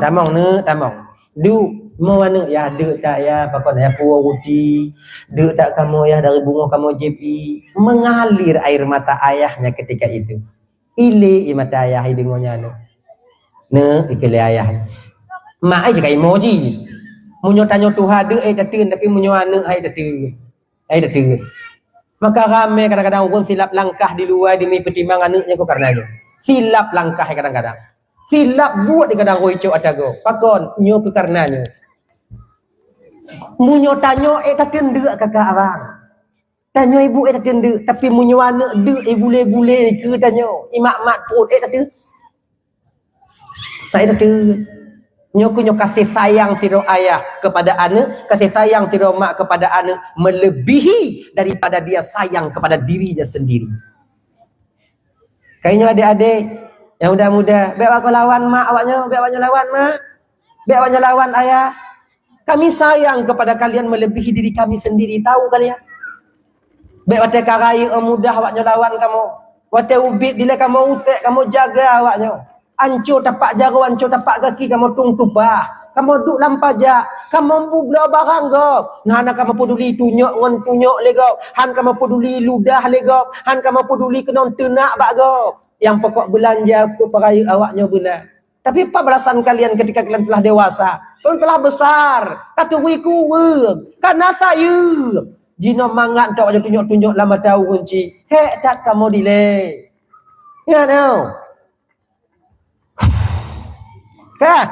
[SPEAKER 1] Du mau anu ya de tak ya pakon ya puah roti. De tak kamu ya dari bunga kamu JP mengalir air mata ayahnya ketika itu. Ile mata ayah dengonya anu. Ne ikele ayah. Mak ai jaga emoji. Munyo tanyo Tuhan de ai dateun tapi munyo anu ai dateun. Maka ramai kadang-kadang orang silap langkah di luar demi pertimbangan anaknya kau karenanya. Silap langkah kadang-kadang. Silap buat di kadang roicok atago. Pakon nyo ke karenanya. Munyo tanyo kata ndek kakak abang. Tanyo ibu kata ndek tapi munyo anak ndek gule-gule ke tanyo. Imak-mak pun kata. Saya kata nyo kasih sayang siro ayah kepada anak, kasih sayang siro mak kepada anak melebihi daripada dia sayang kepada dirinya sendiri. Kayaknya adik-adik yang muda-muda, biar aku lawan mak awaknya, biar awaknya lawan mak, biar awaknya lawan ayah. Kami sayang kepada kalian melebihi diri kami sendiri, tahu kalian? Biar waktu karai mudah awaknya lawan kamu, waktu ubit dila kamu utek, kamu jaga awaknya. Ancur tapak jaro, ancur tapak kaki, kamu tung tupah. Kamu duduk lampah jak. Kamu bubla barang gok. Hana kamu peduli tunyok ngon tunyok legok. Han kamu peduli ludah legok. Han kamu peduli kena tenak bak gok. Yang pokok belanja aku peraya awaknya benar. Tapi apa balasan kalian ketika kalian telah dewasa? Kalian telah besar. Kata wiku karena saya. Jino mangat tak wajah tunjuk-tunjuk lama tahu kunci. Hek tak kamu delay. Ya no. Kah?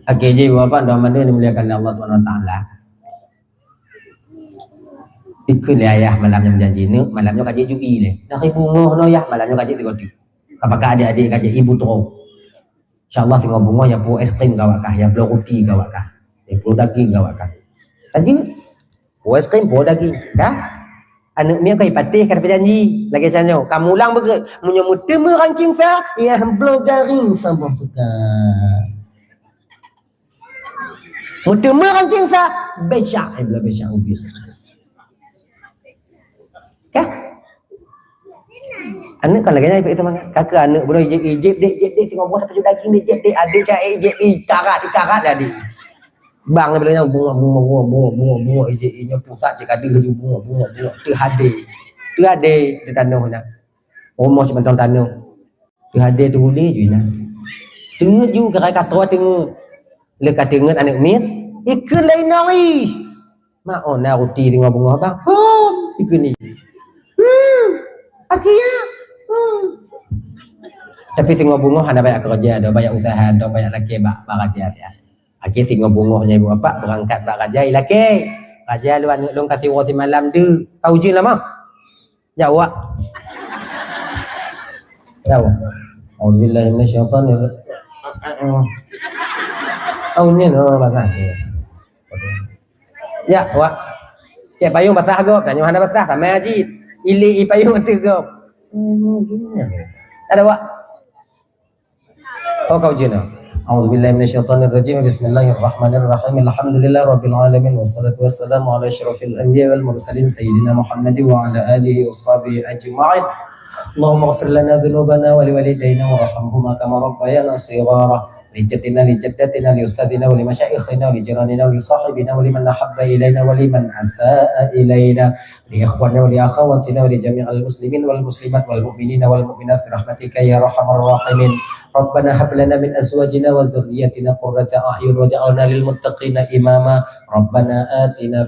[SPEAKER 1] Okey je apa nama dia dimuliakan Allah SWT. Ikut ayah malamnya menjanji ni, malamnya kaji jui le. Nak bunga no ya, malamnya kaji digoti. Apakah adik-adik kaji ibu terus? Insya-Allah tengok bunga ya pu es krim gawakah, ya pu roti gawakah, ya pu daging gawakah. Kaji pu es krim pu daging, dah? Anak mia kai patih kata berjanji lagi canyo kamu ulang beget menyemut temu ranking sa ya blow garing sama pekan mutemu ranking sa besyak bela besyak ubis kah anak kan lagi nyai itu mangga kakak anak bodoh ijib dek tengok buat apa daging ijib dek adik cai ijib dikarat dah dik bang bilangnya bunga ijibnya pusat cik ada baju bunga tu hade tu tanah nak rumah cuma tanah tu hade tu boleh je nak tengok juga kai kata tengok lekat tengok anak mit ikut lain nari mak ona roti dengan bunga bang ikut ni akhirnya tapi tengok bunga ada banyak kerja ada banyak usaha ada banyak laki bak kerja ya. Akhir tengok bungohnya ibu bapak berangkat bak rajai laki. Raja lu anak long kasih roti malam tu. Kau ujian lama? Jawab. Jawab. Auzubillahi minasyaitonir rajim. Aunya no basah. Ya, wak. Ya payung basah gop, tanya mana basah sama Haji. Ili payung tu gop. Ada wak. Oh kau ujian. أعوذ بالله من الشيطان الرجيم بسم الله الرحمن الرحيم الحمد لله رب العالمين والصلاة والسلام على أشرف الأنبياء والمرسلين سيدنا محمد وعلى آله وصحبه أجمعين اللهم اغفر لنا ذنوبنا ولوالدينا وارحمهما كما ربيانا صغارا لجدنا لجدتنا لأستاذنا ولمشايخنا ولجيراننا ولصاحبنا ولمن أحب إلينا ولمن أساء إلينا لإخواننا ولأخواتنا ولجميع المسلمين والمسلمات والمؤمنين والمؤمنات برحمتك يا أرحم الراحمين ربنا هب لنا من أزواجنا وذرياتنا قرة أعين واجعلنا للمتقين إماما ربنا آتنا